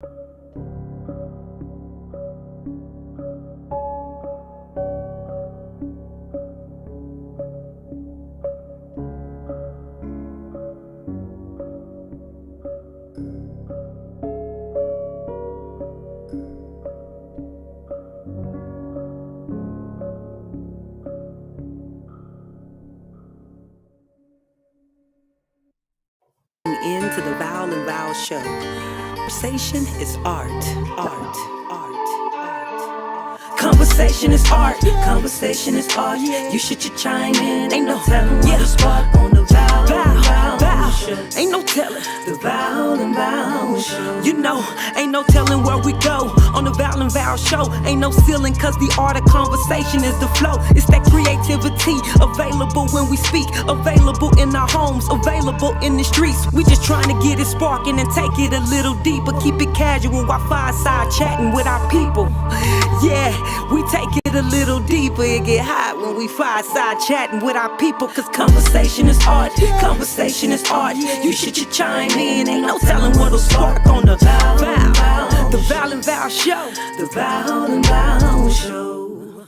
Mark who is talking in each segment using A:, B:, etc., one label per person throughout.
A: Into the Bowel and Bowel show. Conversation is art, art, art. Conversation is art, conversation is art. You should chime in, ain't no telling what to spark on the Bowel and Bowel show. Ain't no telling the Bowel and Bowel show. You know, ain't no telling where we go on the Bowel and Bowel show. Ain't no ceiling, cause the art of conversation is the flow. It's that creativity available when we speak, available in our homes, available in the streets. We just trying to get it sparking and take it a little deeper. Keep it casual while fireside chatting with our people. Yeah, we take it a little deeper. It get hot when we fireside chatting with our people. Cause conversation is art, conversation is art. You should chime in, ain't no telling what'll spark on the Bowel and Bowel, the Bowel and Bowel show, the Bowel and Bowel show.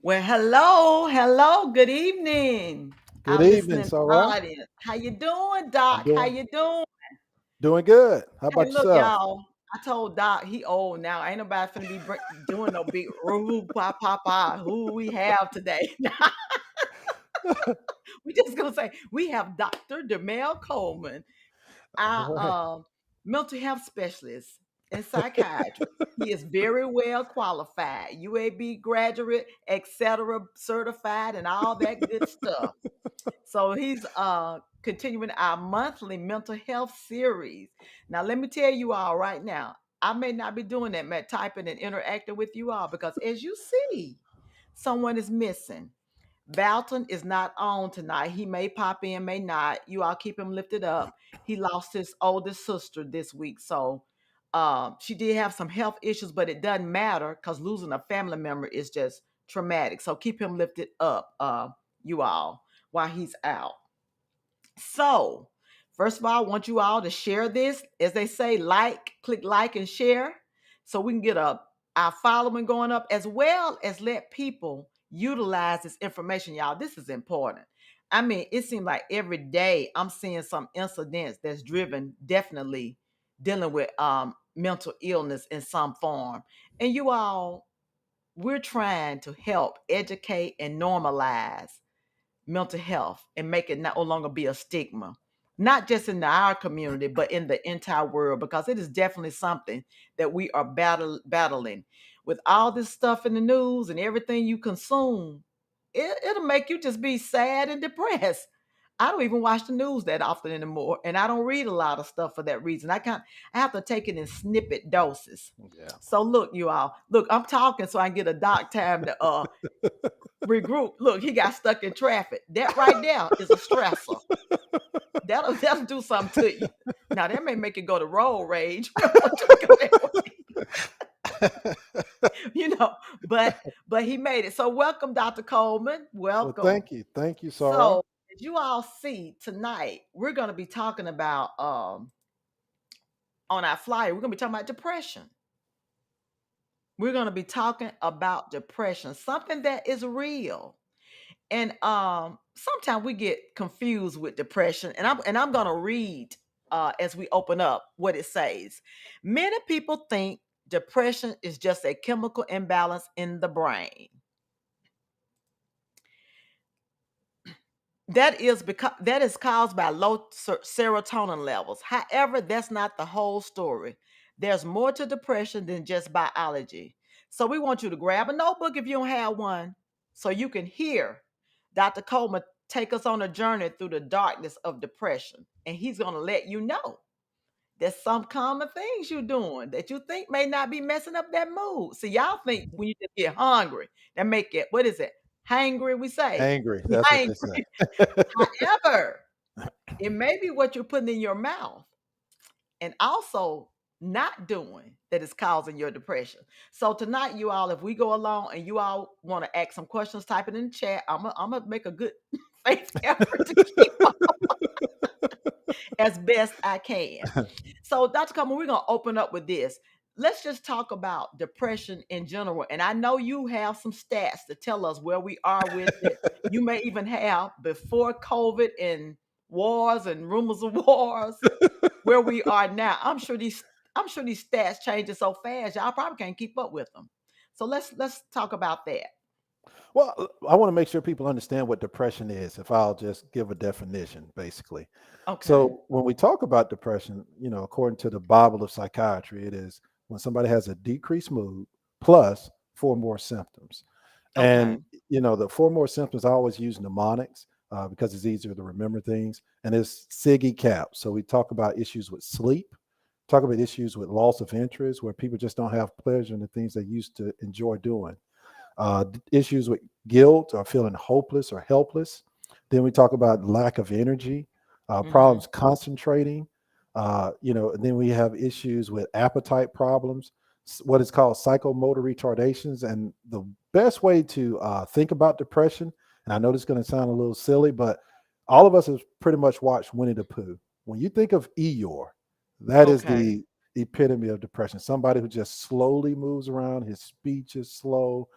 B: Well, hello, good evening.
C: Good
B: Our
C: evening,
B: listening
C: Sarah.
B: audience. How you doing, Doc? How you doing?
C: Doing good. How
B: Hey,
C: about
B: look,
C: yourself?
B: y'all. I told Doc he old now. Ain't nobody finna be doing no big pa. Who we have today? We just gonna say we have Dr. Demel Coleman,
C: All right.
B: our mental health specialist and psychiatrist. He is very well qualified, UAB graduate, etc., certified, and all that good stuff. So he's continuing our monthly mental health series. Now, let me tell you all right now, I may not be doing that, Matt, typing and interacting with you all because as you see, someone is missing. Balton is not on tonight. He may pop in, may not. You all keep him lifted up. He lost his oldest sister this week. So she did have some health issues, but it doesn't matter because losing a family member is just traumatic. So keep him lifted up, you all, while he's out. So, first of all, I want you all to share this. As they say, click like and share so we can get our following going up as well as let people utilize this information, y'all. This is important. I mean, it seems like every day I'm seeing some incidents that's driven definitely dealing with mental illness in some form. And you all, we're trying to help educate and normalize mental health and make it no longer be a stigma, not just in our community, but in the entire world, because it is definitely something that we are battling. With all this stuff in the news and everything you consume, it'll make you just be sad and depressed. I don't even watch the news that often anymore, and I don't read a lot of stuff for that reason. I have to take it in snippet doses.
C: Yeah.
B: So look, you all, look, I'm talking so I can get a doc time to regroup. Look, he got stuck in traffic. That right there is a stressor. That'll do something to you. Now that may make it go to road rage. You know, but he made it. So welcome, Dr. Coleman.
C: Well,
B: Welcome.
C: thank you, Sarah.
B: So as you all see tonight, we're going to be talking about on our flyer. We're going to be talking about depression. We're going to be talking about depression, something that is real. And sometimes we get confused with depression. And I'm going to read as we open up what it says. Many people think depression is just a chemical imbalance in the brain. That is caused by low serotonin levels. However, that's not the whole story. There's more to depression than just biology. So we want you to grab a notebook if you don't have one, so you can hear Dr. Coleman take us on a journey through the darkness of depression. And he's going to let you know there's some common things you're doing that you think may not be messing up that mood. See, y'all think when you just get hungry, that make it, what is it? Hangry, we say.
C: Angry. That's what they say.
B: However, it may be what you're putting in your mouth and also not doing that is causing your depression. So tonight, you all, if we go along and you all want to ask some questions, type it in the chat. I'm gonna make a good faith effort to keep up. as best I can. So, Dr. Coleman, we're going to open up with this. Let's just talk about depression in general. And I know you have some stats to tell us where we are with it. You may even have before COVID and wars and rumors of wars where we are now. I'm sure these stats changing so fast, y'all probably can't keep up with them. So let's talk about that.
C: Well, I want to make sure people understand what depression is, if I'll just give a definition, basically.
B: Okay.
C: So, when we talk about depression, according to the Bible of psychiatry, it is when somebody has a decreased mood plus four more symptoms.
B: Okay.
C: And, the four more symptoms, I always use mnemonics because it's easier to remember things. And it's SIGI CAP. So, we talk about issues with sleep, talk about issues with loss of interest, where people just don't have pleasure in the things they used to enjoy doing, issues with guilt or feeling hopeless or helpless. Then we talk about lack of energy,
B: Mm-hmm.
C: problems concentrating. And then we have issues with appetite problems, what is called psychomotor retardations. And the best way to think about depression, and I know this is going to sound a little silly, but all of us have pretty much watched Winnie the Pooh. When you think of Eeyore, that is
B: Okay.
C: the epitome of depression. Somebody who just slowly moves around, his speech is slow,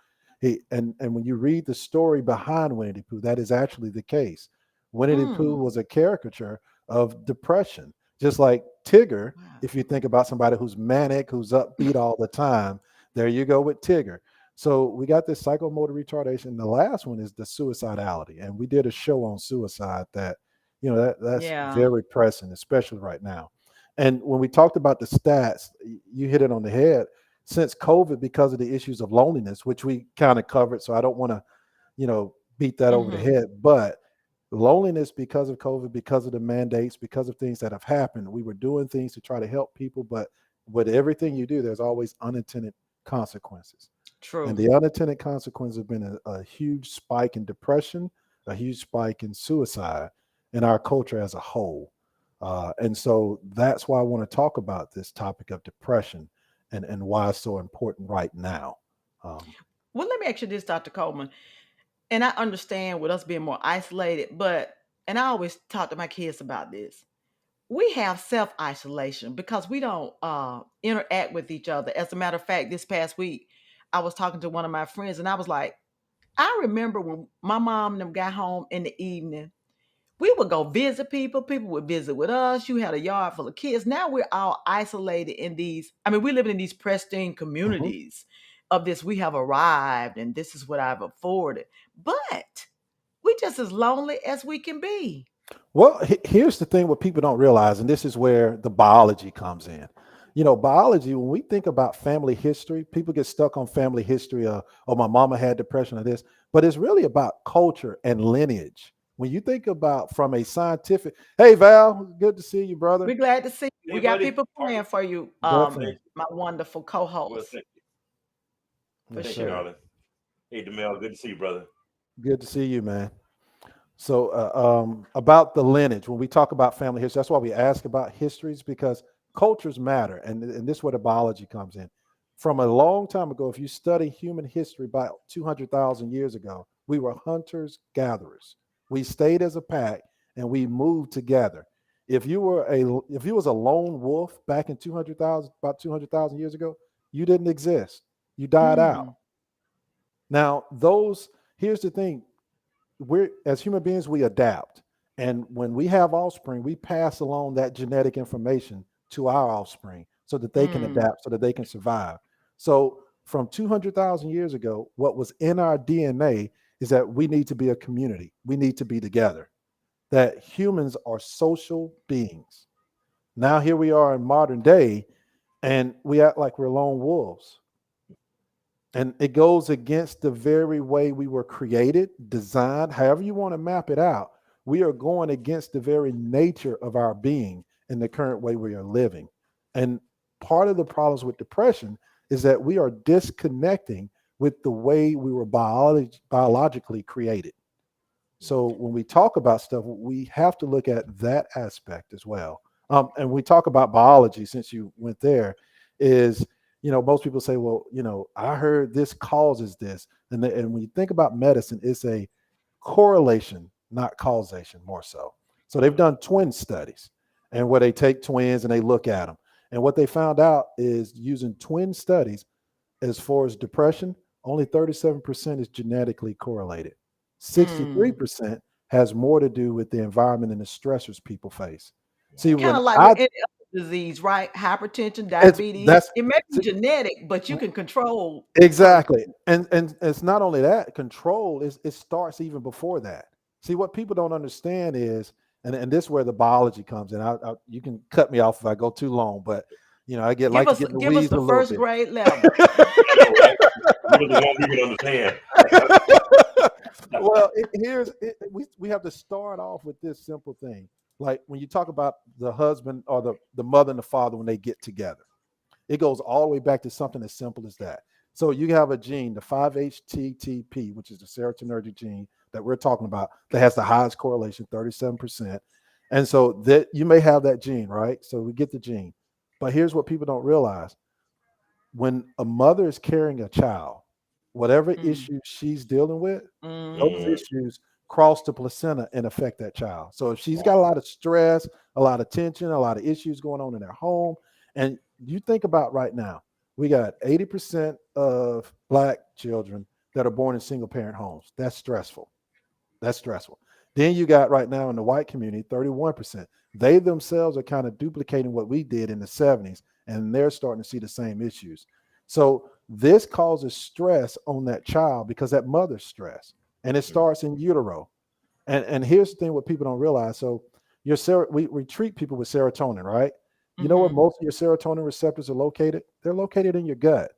C: and when you read the story behind Winnie the Pooh, that is actually the case. Winnie the Pooh
B: Mm.
C: was a caricature of depression, just like Tigger.
B: Wow.
C: If you think about somebody who's manic, who's upbeat all the time, there you go with Tigger. So we got this psychomotor retardation. The last one is the suicidality, and we did a show on suicide that, that's
B: Yeah.
C: very pressing, especially right now. And when we talked about the stats, you hit it on the head. Since COVID, because of the issues of loneliness, which we kind of covered, so I don't want to, beat that over the
B: Mm-hmm.
C: head, but loneliness because of COVID, because of the mandates, because of things that have happened, we were doing things to try to help people, but with everything you do, there's always unintended consequences. And
B: True.
C: the unintended consequences have been a huge spike in depression, a huge spike in suicide in our culture as a whole. And so that's why I want to talk about this topic of depression and why it's so important right now. Um,
B: Well, let me ask you this, Dr. Coleman. And I understand with us being more isolated, but and I always talk to my kids about this. We have self-isolation because we don't interact with each other. As a matter of fact, this past week, I was talking to one of my friends and I was like, I remember when my mom and them got home in the evening, we would go visit people. People would visit with us. You had a yard full of kids. Now we're all isolated in these. I mean, we live in these pristine
C: mhm.
B: communities of this. We have arrived, and this is what I've afforded. But we just as lonely as we can be.
C: Well, here's the thing what people don't realize, and this is where the biology comes in. Biology, when we think about family history, people get stuck on family history. Oh, my mama had depression or this, but it's really about culture and lineage. When you think about from a scientific, hey, Val, good to see you, brother.
B: We're glad to see you. We
D: Hey,
B: got
D: buddy.
B: people
D: How are you?
B: praying for you,
C: Definitely.
B: my wonderful
D: Well,
B: co-host,
D: thank you.
B: for
C: Yes,
D: Thank you,
C: sir.
B: sure.
D: darling. Hey, Demel, good to see you, brother.
C: Good to see you, man. So, about the lineage, when we talk about family history, that's why we ask about histories because cultures matter. And this is where the biology comes in. From a long time ago, if you study human history about 200,000 years ago, we were hunters, gatherers. We stayed as a pack and we moved together. If you was a lone wolf back in 200,000, about 200,000 years ago, you didn't exist. You died out.
B: Mm,
C: Now, here's the thing, we're as human beings we adapt, and when we have offspring we pass along that genetic information to our offspring so that they can
B: mm,
C: adapt, so that they can survive. So from 200,000 years ago, what was in our DNA is that we need to be a community, we need to be together, that humans are social beings. Now here we are in modern day and we act like we're lone wolves, and it goes against the very way we were created, designed, however you want to map it out. We are going against the very nature of our being in the current way we are living. And part of the problems with depression is that we are disconnecting with the way we were biologically created. So when we talk about stuff, we have to look at that aspect as well. And we talk about biology, since you went there, is, most people say, well, I heard this causes this. And when you think about medicine, it's a correlation, not causation, more so. So they've done twin studies. and where they take twins and they look at them. And what they found out is using twin studies, as far as depression, only 37% is genetically correlated. 63% has more to do with the environment and the stressors people face. See,
B: Kind
C: when
B: of like
C: I
B: with any other disease, right? Hypertension,
C: it's
B: diabetes.
C: that's
B: It may be
C: see,
B: genetic, but you can control certain.
C: exactly, and it's not only that control is it starts even before that. See, what people don't understand is, and this is where the biology comes in. You can cut me off if I go too long, but I
B: Give
C: like to
B: us
C: get in the
B: give us
C: weeds
B: the
C: a little
B: first
C: bit.
B: grade level.
D: I know, right? You're the one we can understand.
C: Well, we have to start off with this simple thing. Like when you talk about the husband or the mother and the father when they get together, it goes all the way back to something as simple as that. So you have a gene, the 5-HTTP, which is the serotonergic gene that we're talking about, that has the highest correlation, 37%. And so that you may have that gene, right? So we get the gene. But here's what people don't realize. When a mother is carrying a child, whatever issues she's dealing with, those
B: Mm-hmm.
C: issues cross the placenta and affect that child. So if she's got a lot of stress, a lot of tension, a lot of issues going on in their home, and you think about right now, we got 80% of Black children that are born in single parent homes. That's stressful. That's stressful. Then you got right now in the white community, 31%. They themselves are kind of duplicating what we did in the 70s, and they're starting to see the same issues. So this causes stress on that child because that mother's stress, and it starts in utero. And here's the thing: what people don't realize. So we treat people with serotonin, right? You know where
B: Mm-hmm.
C: most of your serotonin receptors are located? They're located in your gut.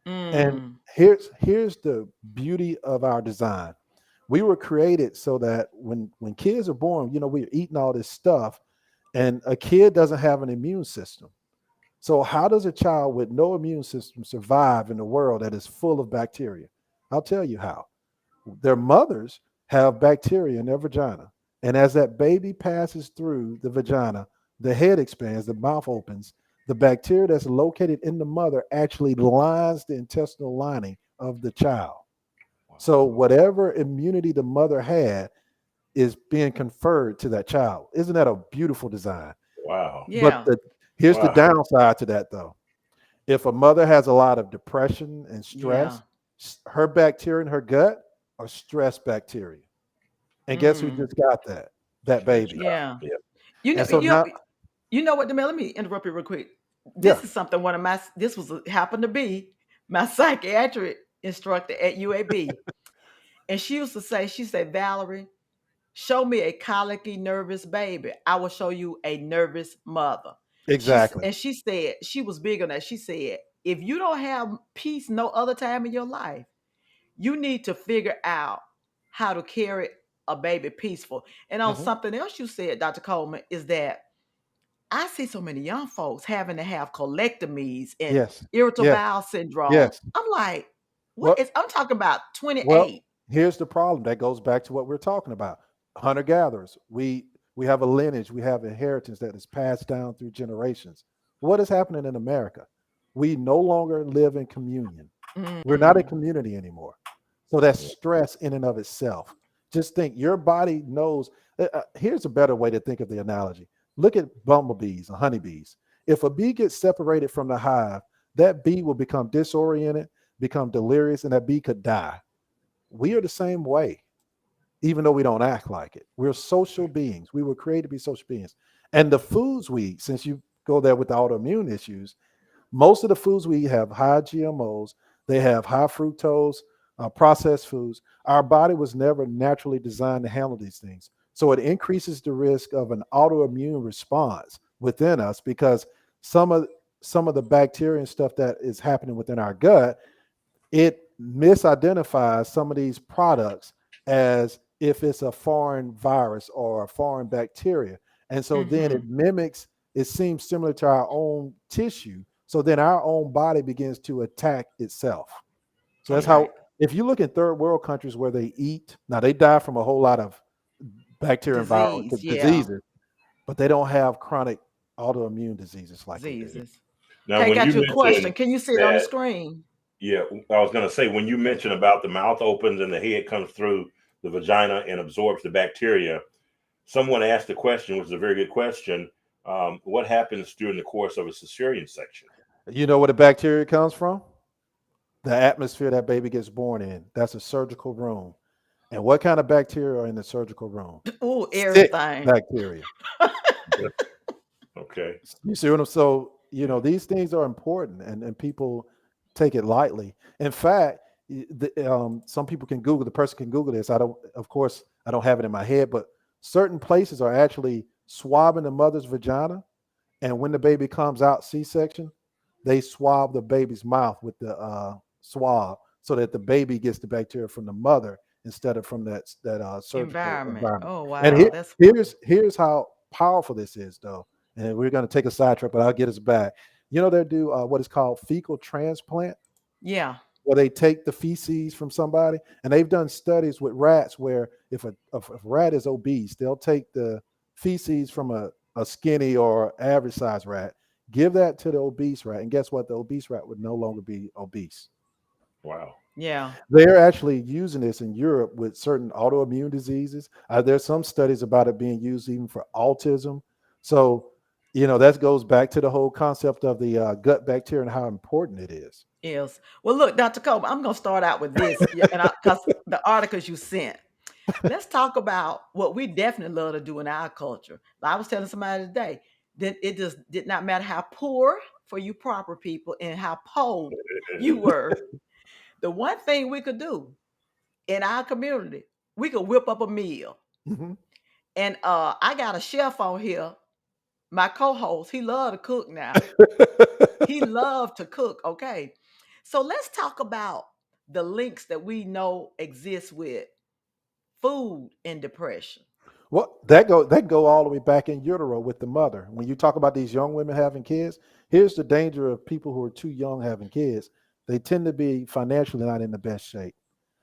C: And
B: Mm.
C: here's the beauty of our design. We were created so that when kids are born, we're eating all this stuff, and a kid doesn't have an immune system. So how does a child with no immune system survive in a world that is full of bacteria? I'll tell you how. Their mothers have bacteria in their vagina, and as that baby passes through the vagina, the head expands, the mouth opens. The bacteria that's located in the mother actually lines the intestinal lining of the child. So whatever immunity the mother had is being conferred to that child. Isn't that a beautiful design?
D: Wow.
C: But
B: Yeah.
C: here's the
D: Wow.
C: downside to that, though. If a mother has a lot of depression and
B: Yeah.
C: stress, her bacteria in her gut are stress bacteria. And guess who
B: Mm.
C: just got that? That baby.
B: Yeah.
D: Yeah.
B: You know,
C: And so now,
B: you know what, Demel, let me interrupt you real quick.
C: yeah,
B: This is something this was happened to be my psychiatric instructor at UAB. And she said, Valerie, show me a colicky, nervous baby. I will show you a nervous mother.
C: exactly.
B: She said, she was big on that. She said, if you don't have peace no other time in your life, you need to figure out how to carry a baby peaceful. And on
C: Mhm.
B: something else you said, Dr. Coleman, is that I see so many young folks having to have colectomies and
C: Yes.
B: irritable
C: Yes.
B: bowel syndrome.
C: Yes.
B: I'm like,
C: Well,
B: I'm talking about
C: well,
B: 28.
C: here's the problem. That goes back to what we're talking about. Hunter gatherers. We have a lineage, we have inheritance that is passed down through generations. What is happening in America? We no longer live in communion. We're not a
B: Mm,
C: community anymore. So that's stress in and of itself. Just think your body knows. Here's a better way to think of the analogy. Look at bumblebees or honeybees. If a bee gets separated from the hive, that bee will become disoriented, become delirious, and that bee could die. We are the same way, even though we don't act like it. We're social beings. We were created to be social beings. And the foods we eat, since you go there with the autoimmune issues, most of the foods we eat have high GMOs, they have high fructose, processed foods. Our body was never naturally designed to handle these things. So it increases the risk of an autoimmune response within us because some of some of the bacteria and stuff that is happening within our gut, it misidentifies some of these products as if it's a foreign virus or a foreign bacteria. And so then it
B: mhm.
C: mimics, it seems similar to our own tissue. So then our own body begins to attack itself. So that's
B: Okay.
C: how, if you look at third world countries where they eat, now they die from a whole lot of bacteria and viral
B: Disease. Yeah.
C: diseases, but they don't have chronic autoimmune diseases like we do.
B: Diseases.
D: Now,
B: Hey,
D: when
B: got
D: you
B: you a question.
D: mentioned
B: Can you see it on the
D: that,
B: screen?
D: yeah, I was going to say, when you mentioned about the mouth opens and the head comes through the vagina and absorbs the bacteria, someone asked the question, which is a very good question. what happens during the course of a cesarean section?
C: You know where the bacteria comes from? The atmosphere that baby gets born in. That's a surgical room. And what kind of bacteria are in the surgical room?
B: Oh,
C: Sick
B: everything.
C: bacteria.
D: Okay.
C: You see what I'm so, these things are important and people take it lightly. In fact, some people can Google, the person can Google this. Of course, I don't have it in my head, but certain places are actually swabbing the mother's vagina. And when the baby comes out C-section, they swab the baby's mouth with the swab so that the baby gets the bacteria from the mother instead of from that surgical
B: Environment.
C: environment.
B: Oh,
C: And
B: wow. That's
C: here's how powerful this is, though. And we're going to take a sidetrack, but I'll get us back. They do what is called fecal transplant,
B: yeah.
C: where they take the feces from somebody, and they've done studies with rats where if a rat is obese, they'll take the feces from a skinny or average size rat, give that to the obese rat, and guess what? The obese rat would no longer be obese.
D: Wow.
B: Yeah.
C: They're actually using this in Europe with certain autoimmune diseases. There's some studies about it being used even for autism. So, that goes back to the whole concept of the gut bacteria and how important it is.
B: Is. Well, look, Dr. Coleman, I'm going to start out with this. Yeah, and because the articles you sent. Let's talk about what we definitely love to do in our culture. I was telling somebody today that it just did not matter how poor for you proper people and how poor you were. The one thing we could do in our community, we could whip up a meal.
C: Mhm.
B: And I got a chef on here, my co-host. He loved to cook now. He loved to cook. Okay. So let's talk about the links that we know exist with food and depression.
C: Well, that go all the way back in utero with the mother. When you talk about these young women having kids, here's the danger of people who are too young having kids. They tend to be financially not in the best shape.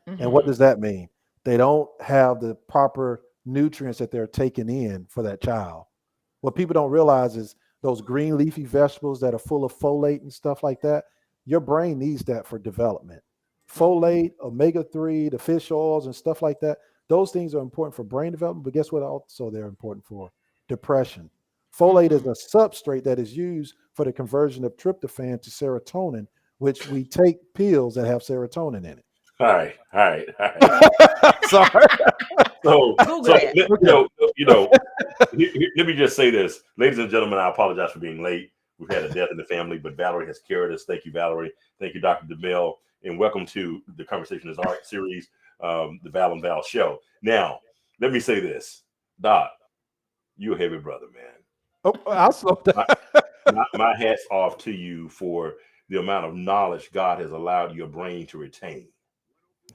C: And what
B: Mm-hmm.
C: does that mean? They don't have the proper nutrients that they're taking in for that child. What people don't realize is those green leafy vegetables that are full of folate and stuff like that, your brain needs that for development.
B: Mm-hmm.
C: Folate, omega-3, the fish oils and stuff like that, those things are important for brain development, but guess what? Also, they're important for depression. Folate is
B: Mm-hmm.
C: a substrate that is used for the conversion of tryptophan to serotonin, which we take pills that have serotonin in it.
D: All right. All right. All right.
C: Sorry.
D: So,
B: Google
D: so
B: that.
C: Okay.
D: let me just say this, ladies and gentlemen. I apologize for being late. We've had a death in the family, but Valerie has carried us. Thank you, Valerie. Thank you, Dr. Demel, and welcome to the Conversation is Art series, the Val and Val show. Now, let me say this, Doc, you a heavy brother, man.
C: Oh, I'll slow down.
D: My, my hat's off to you for the amount of knowledge God has allowed your brain to retain.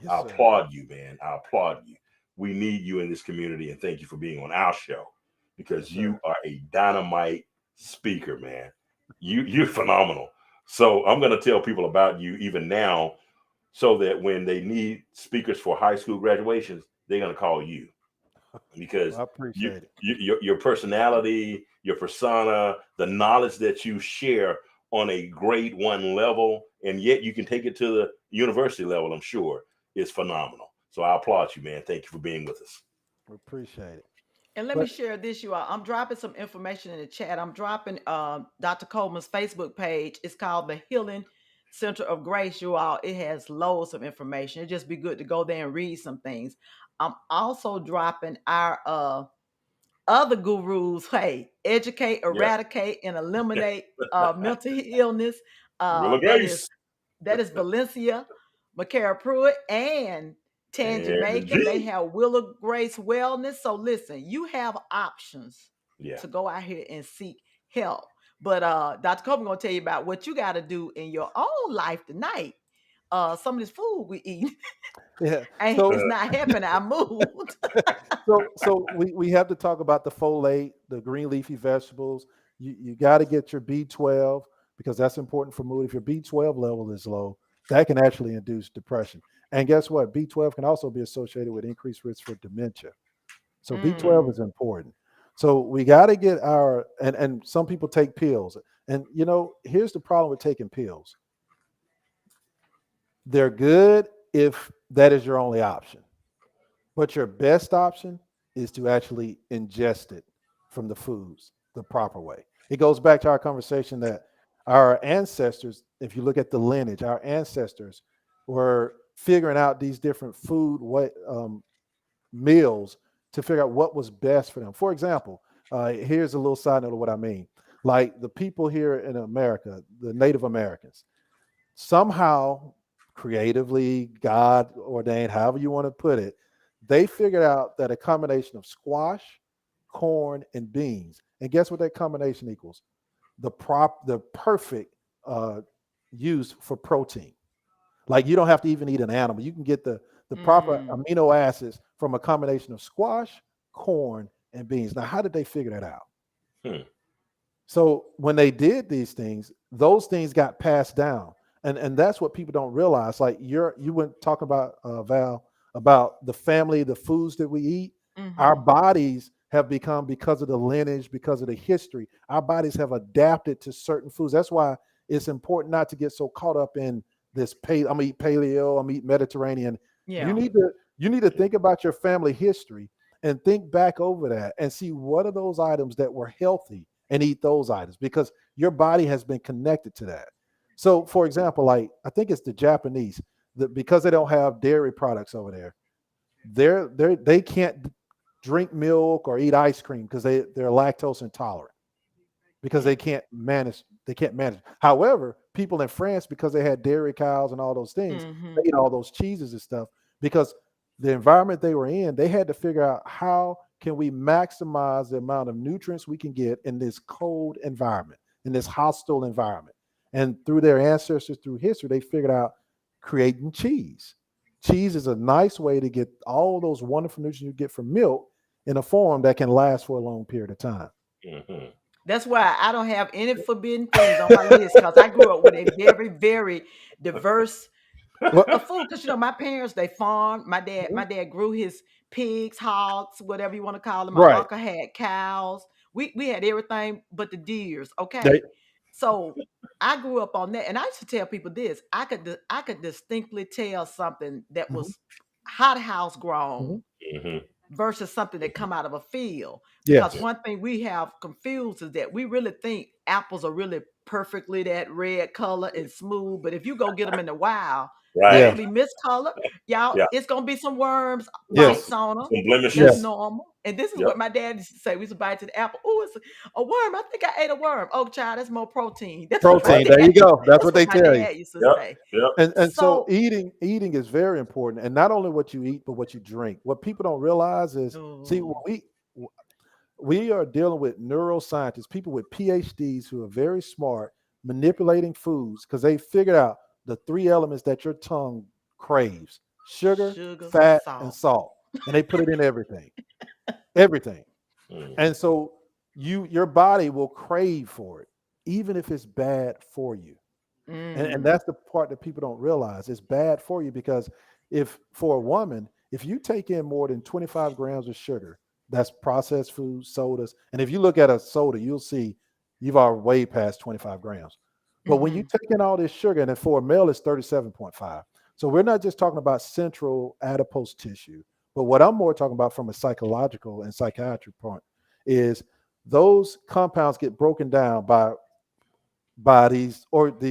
C: Yes,
D: I
C: sir.
D: applaud you, man. I applaud you. We need you in this community, and thank you for being on our show
C: Yes,
D: because
C: sir.
D: you are a dynamite speaker, man. You're phenomenal. So I'm going to tell people about you even now, so that when they need speakers for high school graduations, they're going to call you
C: Well,
D: because
C: I
D: you,
C: appreciate it.
D: your personality, your persona, the knowledge that you share on a grade one level, and yet you can take it to the university level, I'm sure, is phenomenal. So I applaud you, man. Thank you for being with us.
C: Appreciate it.
B: And let me
C: But
B: share this, you all. I'm dropping some information in the chat. I'm dropping Dr. Coleman's Facebook page. It's called the Healing Center of Grace, you all. It has loads of information. It'd just be good to go there and read some things. I'm also dropping our other gurus. Hey, educate,
D: Yeah.
B: eradicate, and eliminate mental illness.
D: Will of
B: That is
D: Grace
B: Valencia, McCara Pruitt, and Tangi
D: and
B: Macon. They
D: G.
B: have Will of Grace Wellness. So listen, you have options
D: Yeah.
B: to go out here and seek help. But Dr. Coleman gonna tell you about what you got to do in your own life tonight. Some of this food we eat
C: yeah,
B: and
C: so
B: it's not helping our mood.
C: we have to talk about the folate, the green leafy vegetables. You got to get your B12 because that's important for mood. If your B12 level is low, that can actually induce depression. And guess what? B12 can also be associated with increased risk for dementia. So B12
B: Mm,
C: is important. So we got to get our and some people take pills. And here's the problem with taking pills. They're good if that is your only option. But your best option is to actually ingest it from the foods. the proper way. It goes back to our conversation that our ancestors, if you look at the lineage, our ancestors were figuring out these different food meals to figure out what was best for them. For example, here's a little side note of what I mean. Like the people here in America, the Native Americans, somehow creatively, God ordained, however you want to put it, they figured out that a combination of squash, corn, and beans. And guess what that combination equals? The perfect use for protein. Like you don't have to even eat an animal. You can get the proper amino acids from a combination of squash, corn, and beans. Now, how did they figure that out? So when they did these things, those things got passed down. And that's what people don't realize. Like you went talking about, Val, about the family, the foods that we eat. Our bodies have become, because of the lineage, because of the history, our bodies have adapted to certain foods. That's why it's important not to get so caught up in this I'm gonna eat paleo, I'm gonna eat Mediterranean.
B: Yeah.
C: You need to think about your family history and think back over that and see what are those items that were healthy and eat those items, because your body has been connected to that. So for example, like I think it's the Japanese, because they don't have dairy products over there, they can't drink milk or eat ice cream because they're lactose intolerant, because they can't manage. However, people in France, because they had dairy cows and all those things, they ate all those cheeses and stuff, because the environment they were in, they had to figure out how can we maximize the amount of nutrients we can get in this cold environment, in this hostile environment. And through their ancestors, through history, they figured out creating cheese. Cheese is a nice way to get all those wonderful nutrients you get from milk in a form that can last for a long period of time.
B: That's why I don't have any forbidden things on my list, because I grew up with a very, very diverse of food. Because my parents, they farmed. My dad grew his pigs, hogs, whatever you want to call them. My
C: Right.
B: uncle had cows. We had everything but the deers. Okay, so I grew up on that, and I used to tell people this: I could distinctly tell something that was hothouse grown versus something that come out of a field. Because one thing we have confused is that we really think apples are really perfectly that red color and smooth, but if you go get them in the wild, they're gonna be miscolored. Y'all, it's gonna be some worms, bites on them.
D: Some blemishes.
B: That's normal. And this is what my dad used to say. We used to bite to the apple. Oh, it's a worm. I think I ate a worm. Oh, child, that's more protein. That's
C: protein. There you go. That's what they tell you.
B: Used to say.
C: And so eating is very important, and not only what you eat, but what you drink. What people don't realize is, see, we are dealing with neuroscientists, people with PhDs who are very smart, manipulating foods because they figured out the 3 elements that your tongue craves: sugar, fat, and salt. And they put it in everything. Everything. And so your body will crave for it, even if it's bad for you. And that's the part that people don't realize. It's bad for you because for a woman, if you take in more than 25 grams of sugar, that's processed food, sodas. And if you look at a soda, you'll see you've already way past 25 grams. But when you take in all this sugar, and for a male, it's 37.5. So we're not just talking about central adipose tissue, but what I'm more talking about from a psychological and psychiatric point is those compounds get broken down by these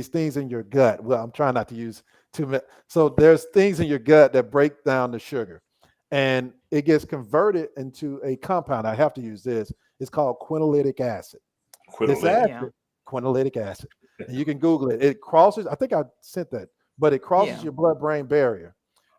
C: things in your gut. Well, I'm trying not to use too much. So there's things in your gut that break down the sugar, and it gets converted into a compound. I have to use this. It's called quinolytic acid. Quinolytic acid. And you can Google it. It crosses, I think I sent that, but it crosses your blood-brain barrier.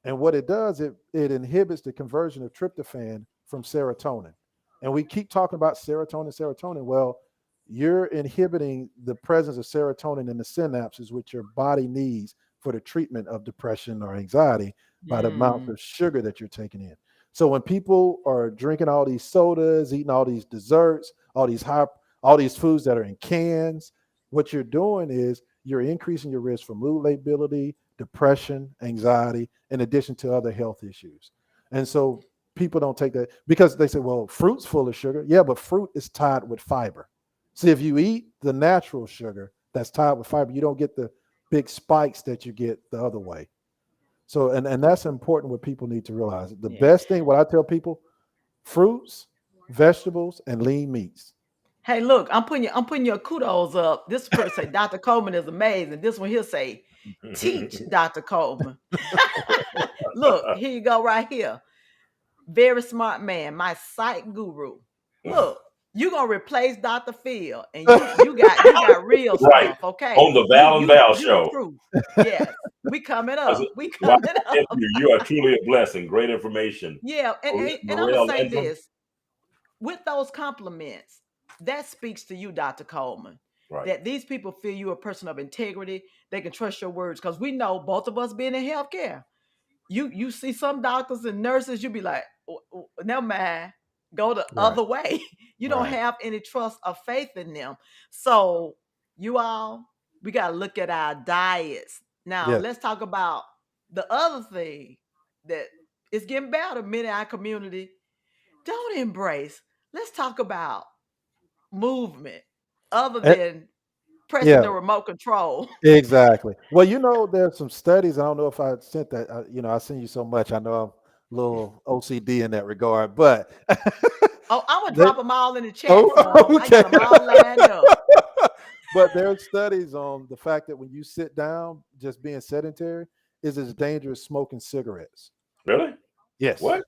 C: And what it does, it inhibits the conversion of tryptophan from serotonin. And we keep talking about serotonin. Well, you're inhibiting the presence of serotonin in the synapses, which your body needs for the treatment of depression or anxiety by the amount of sugar that you're taking in. So when people are drinking all these sodas, eating all these desserts, all these foods that are in cans, what you're doing is you're increasing your risk for mood lability, depression, anxiety, in addition to other health issues. And so people don't take that because they say, well, fruit's full of sugar. Yeah, but fruit is tied with fiber. See, if you eat the natural sugar that's tied with fiber, you don't get the big spikes that you get the other way. So, and that's important what people need to realize. The best thing, what I tell people, fruits, vegetables, and lean meats.
B: Hey, look, I'm putting your kudos up. This person say Dr. Coleman is amazing. This one he'll say, teach Dr. Coleman. Look, here you go right here. Very smart man, my psych guru. Look, you gonna replace Dr. Phil, and you got real
D: Right.
B: stuff, okay?
D: On the
B: You
D: Val and
B: you
D: Val
B: you the
D: show.
B: truth. Yes, we coming
D: I said,
B: up. We
D: wow,
B: coming up.
D: you are truly a blessing. Great information.
B: Yeah, and I'm gonna
D: Morel
B: say
D: Landrum.
B: this with those compliments. That speaks to you, Dr. Coleman.
D: Right.
B: That these people feel you a person of integrity. They can trust your words because we know both of us being in healthcare. You see some doctors and nurses, you be like, never mind, go the
C: Right.
B: other way. You don't
D: Right.
B: have any trust or faith in them. So you all, we got to look at our diets. Now
C: Yes.
B: let's talk about the other thing that is getting better. Many in our community don't embrace. Let's talk about movement other
C: Eh,
B: than pressing
C: yeah.
B: the remote control.
C: Exactly. Well, there's some studies. I don't know if I sent that. I send you so much. I know I'm a little OCD in that regard, but
B: Oh, I'm gonna
C: they,
B: drop them all in the chat for them.
C: oh,
B: I got
C: okay.
B: them all lined up.
C: But there are studies on the fact that when you sit down, just being sedentary is as dangerous as smoking cigarettes.
D: Really?
C: Yes.
D: What?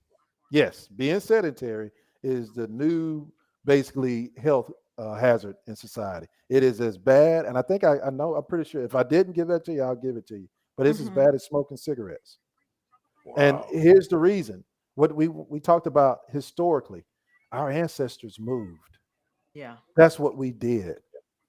C: Yes. Being sedentary is the new, basically, health hazard in society. It is as bad. And I think I know, I'm pretty sure if I didn't give that to you, I'll give it to you. But it's as
B: Mhm.
C: bad as smoking cigarettes. And
D: Wow.
C: here's the reason. What we talked about historically, our ancestors moved.
B: Yeah.
C: That's what we did.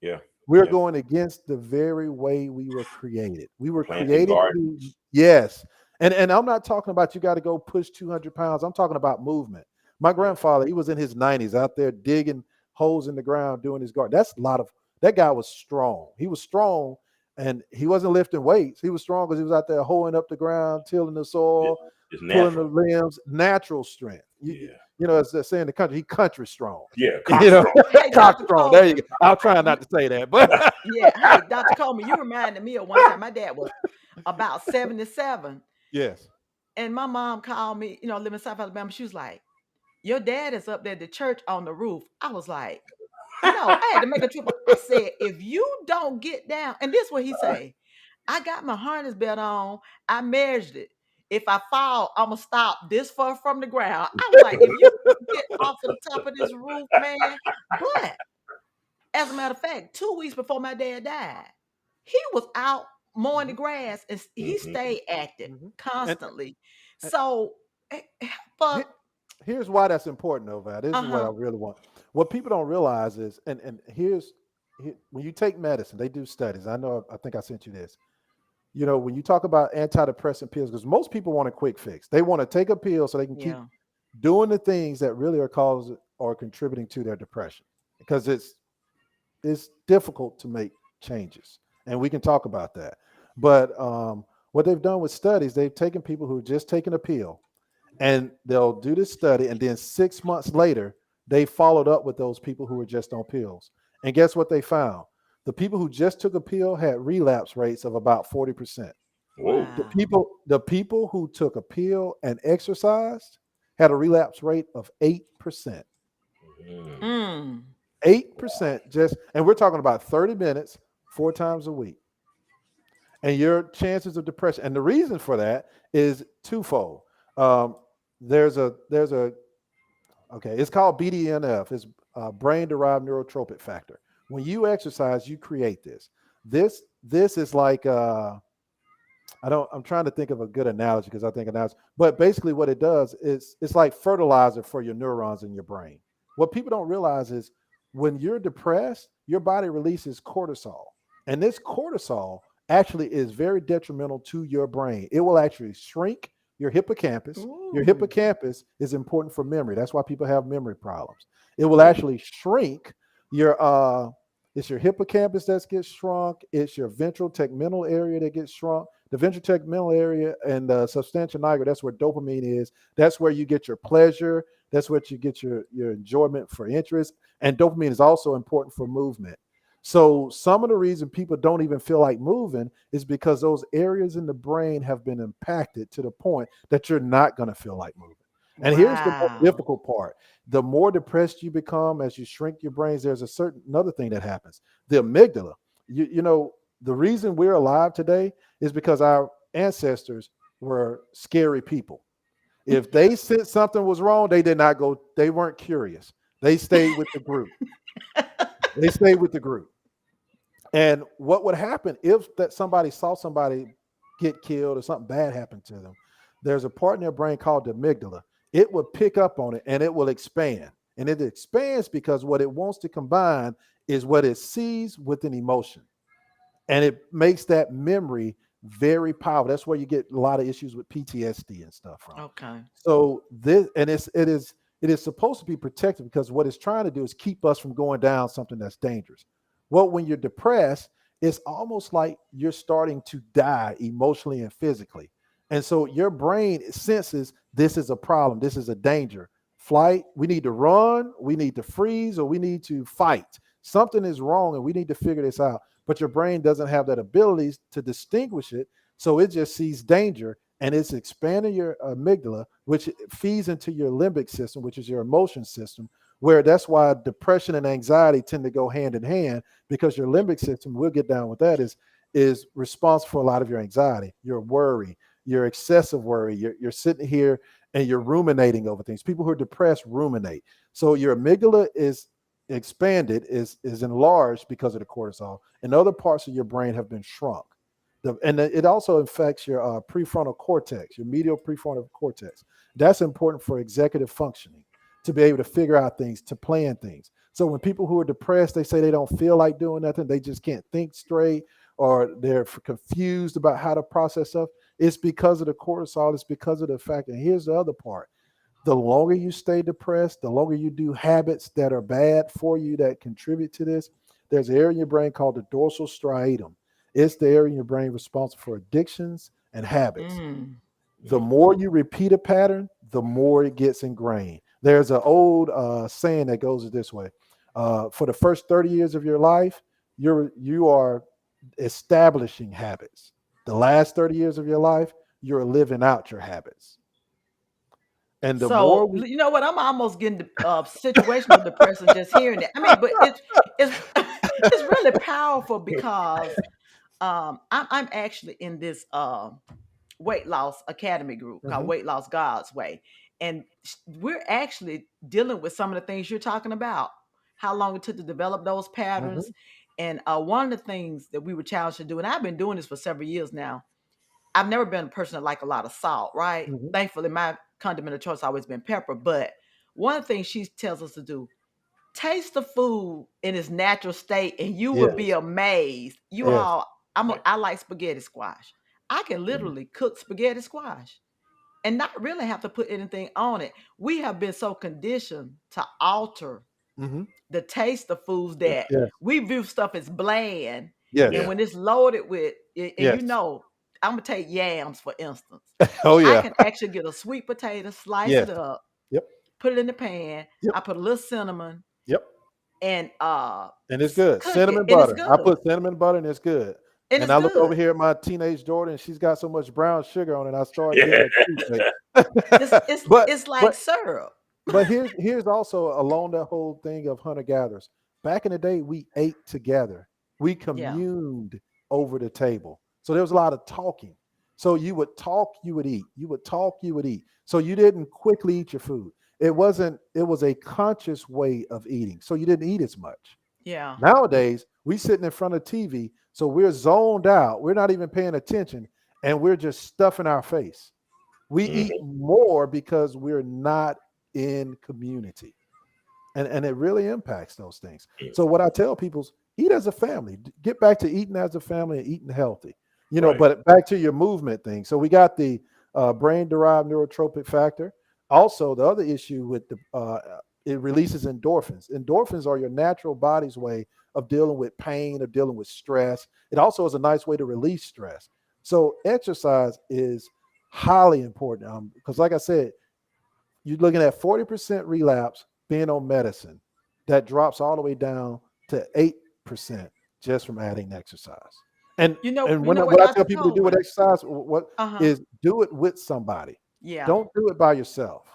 D: Yeah.
C: We're
D: Yeah.
C: going against the very way we were created. We were
D: Planting
C: created to,
D: gardens.
C: yes. And I'm not talking about you got to go push 200 pounds. I'm talking about movement. My grandfather, he was in his 90s out there digging holes in the ground, doing his garden. That's a lot of, that guy was strong. He was strong and he wasn't lifting weights. He was strong because he was out there hoeing up the ground, tilling the
D: Yeah.
C: soil,
D: It's
C: pulling the
D: natural.
C: limbs, natural strength.
D: Yeah.
C: As they say in the country, he country strong.
D: Yeah.
C: You know,
D: Cockstrong.
B: Hey,
C: cock
B: Dr.
C: strong. There you
B: Coleman.
C: go. I'll try not to say that, but
B: Yeah. Hey, Dr. Coleman, you reminded me of one time my dad was about 77.
C: yes.
B: And my mom called me, living in South Alabama. She was like, your dad is up there at the church on the roof. I was like, no, I had to make a trip. I said, if you don't get down, and this is what he say, I got my harness belt on. I measured it. If I fall, I'm gonna stop this far from the ground. I was like, if you get off of the top of this roof, man. But as a matter of fact, 2 weeks before my dad died, he was out mowing the
C: Mhm.
B: grass and he
D: Mhm.
B: stayed active
C: Mhm. And
B: constantly.
C: and
B: So help us.
C: he- here's why that's important, though, Val. This is what I
B: Uh-huh.
C: really want. What people don't realize is, and when you take medicine, they do studies. I know. I think I sent you this. When you talk about antidepressant pills, because most people want a quick fix. They want to take a pill so they can keep
B: Yeah.
C: doing the things that really are causing or contributing to their depression, because it's difficult to make changes, and we can talk about that. But what they've done with studies, they've taken people who just taken a pill, and they'll do this study, and then 6 months later, they followed up with those people who were just on pills. And guess what they found? The people who just took a pill had relapse rates of about 40%.
D: Whoa.
C: The
B: Wow.
C: people who took a pill and exercised had a relapse rate of 8%.
D: Mm.
B: Mm.
C: 8% and we're talking about 30 minutes, 4 times a week. And your chances of depression. And the reason for that is twofold. Um, there's a okay, it's called BDNF. It's brain derived neurotropic factor. When you exercise, you create this. This is like I'm trying to think of a good analogy because I think analogy, but basically what it does is it's like fertilizer for your neurons in your brain. What people don't realize is when you're depressed, your body releases cortisol. And this cortisol actually is very detrimental to your brain. It will actually shrink your hippocampus. Your
B: Ooh.
C: hippocampus is important for memory. That's why people have memory problems. It will
D: Mm.
C: actually shrink your it's your hippocampus that gets shrunk. It's your ventral tegmental area that gets shrunk. The ventral tegmental area and the substantia nigra, that's where dopamine is. That's where you get your pleasure. That's where you get your enjoyment for interest. And dopamine is also important for movement. So some of the reason people don't even feel like moving is because those areas in the brain have been impacted to the point that you're not going to feel like moving. And here's the most
B: Wow.
C: difficult part. The more depressed you become as you shrink your brains, there's a certain another thing that happens. The amygdala. You know, the reason we're alive today is because our ancestors were scary people. If they said something was wrong, they did not go, they weren't curious. They stayed with the group. They stayed with the group. And what would happen if that somebody saw somebody get killed or something bad happened to them? There's a part in their brain called the amygdala. It will pick up on it and it will expand. And it expands because what it wants to combine is what it sees with an emotion. And it makes that memory very powerful. That's where you get a lot of issues with PTSD and stuff from.
B: Okay.
C: So this, and it is supposed to be protected because what it's trying to do is keep us from going down something that's dangerous. Well, when you're depressed, it's almost like you're starting to die emotionally and physically. And so your brain senses this is a problem, this is a danger. Flight, we need to run, we need to freeze, or we need to fight. Something is wrong and we need to figure this out. But your brain doesn't have that ability to distinguish it. So it just sees danger and it's expanding your amygdala, which feeds into your limbic system, which is your emotion system, where that's why depression and anxiety tend to go hand in hand, because your limbic system, we'll get down with that, is responsible for a lot of your anxiety, your worry, your excessive worry. You're sitting here and you're ruminating over things. People who are depressed ruminate. So your amygdala is expanded, is enlarged because of the cortisol, and other parts of your brain have been shrunk. And it also affects your prefrontal cortex, your medial prefrontal cortex. That's important for executive functioning, to be able to figure out things, to plan things. So when people who are depressed, they say they don't feel like doing nothing, they just can't think straight, or they're confused about how to process stuff, it's because of the cortisol. It's because of the fact, and here's the other part. The longer you stay depressed, the longer you do habits that are bad for you that contribute to this, there's an area in your brain called the dorsal striatum. It's the area in your brain responsible for addictions and habits.
B: Mm.
C: The more you repeat a pattern, the more it gets ingrained. There's an old saying that goes this way. For the first 30 years of your life, you are establishing habits. The last 30 years of your life, you're living out your habits. And the more
B: So
C: we
B: you know what? I'm almost getting situational depression just hearing it. I mean, but it's it's really powerful because I'm actually in this weight loss academy group called
C: Mhm,
B: Weight Loss God's Way, and we're actually dealing with some of the things you're talking about. How long it took to develop those patterns,
C: mhm,
B: and one of the things that we were challenged to do, and I've been doing this for several years now. I've never been a person that like a lot of salt, right?
C: mhm.
B: Thankfully, my condiment of choice has always been pepper. But one of the things she tells us to do, taste the food in its natural state, and you will be
C: Yes,
B: amazed. You
C: yes.
B: all, I like spaghetti squash. I can
C: Mhm,
B: literally cook spaghetti squash and not really have to put anything on it. We have been so conditioned to alter
C: mhm.
B: the taste of foods that
C: Yes,
B: we view stuff as bland.
C: yes,
B: And
D: Yeah.
B: when it's loaded with, and you
C: yes.
B: know, I'm gonna take yams for instance.
C: Oh
B: I
C: yeah.
B: can actually get a sweet potato, slice
C: Yes.
B: it up,
C: Yep.
B: put it in the pan.
C: Yep.
B: I put a little cinnamon
C: Yep.
B: and
C: And it's good.
B: cook it,
C: Cinnamon
B: and it's
C: butter. I
B: good.
C: put cinnamon butter and it's good.
B: And
C: And
B: it's
C: I look over
B: good.
C: here at my teenage daughter and she's got so much brown sugar on it. I start giving
D: Yeah.
C: her toothache.
B: It's it's
C: but
B: it's like
C: but
B: syrup.
C: but here's also along that whole thing of hunter gatherers. Back in the day, we ate together. We
B: Yeah.
C: communed over the table. So there was a lot of talking. So you would talk, you would eat. You would talk, you would eat. So you didn't quickly eat your food. It was a conscious way of eating. So you didn't eat as much.
B: Yeah.
C: Nowadays, we sitting in front of TV, so we're zoned out. We're not even paying attention, and we're just stuffing our face. We eat
D: Mhm.
C: more because we're not in community. And it really impacts those things. So what I tell people is eat as a family. Get back to eating as a family and eating healthy.
D: Right.
C: But back to your movement thing. So we got the brain-derived neurotropic factor. Also, the other issue with it releases endorphins. Endorphins are your natural body's way of dealing with pain, of dealing with stress. It also is a nice way to release stress. So exercise is highly important because, like I said, you're looking at 40% relapse being on medicine. That drops all the way down to 8% just from adding exercise. And and
B: You
C: when
B: know what,
C: what I tell
B: Dr.
C: people to do with
B: Coleman?
C: exercise, what
B: Uh-huh.
C: is do it with somebody.
B: Yeah.
C: Don't do it by yourself.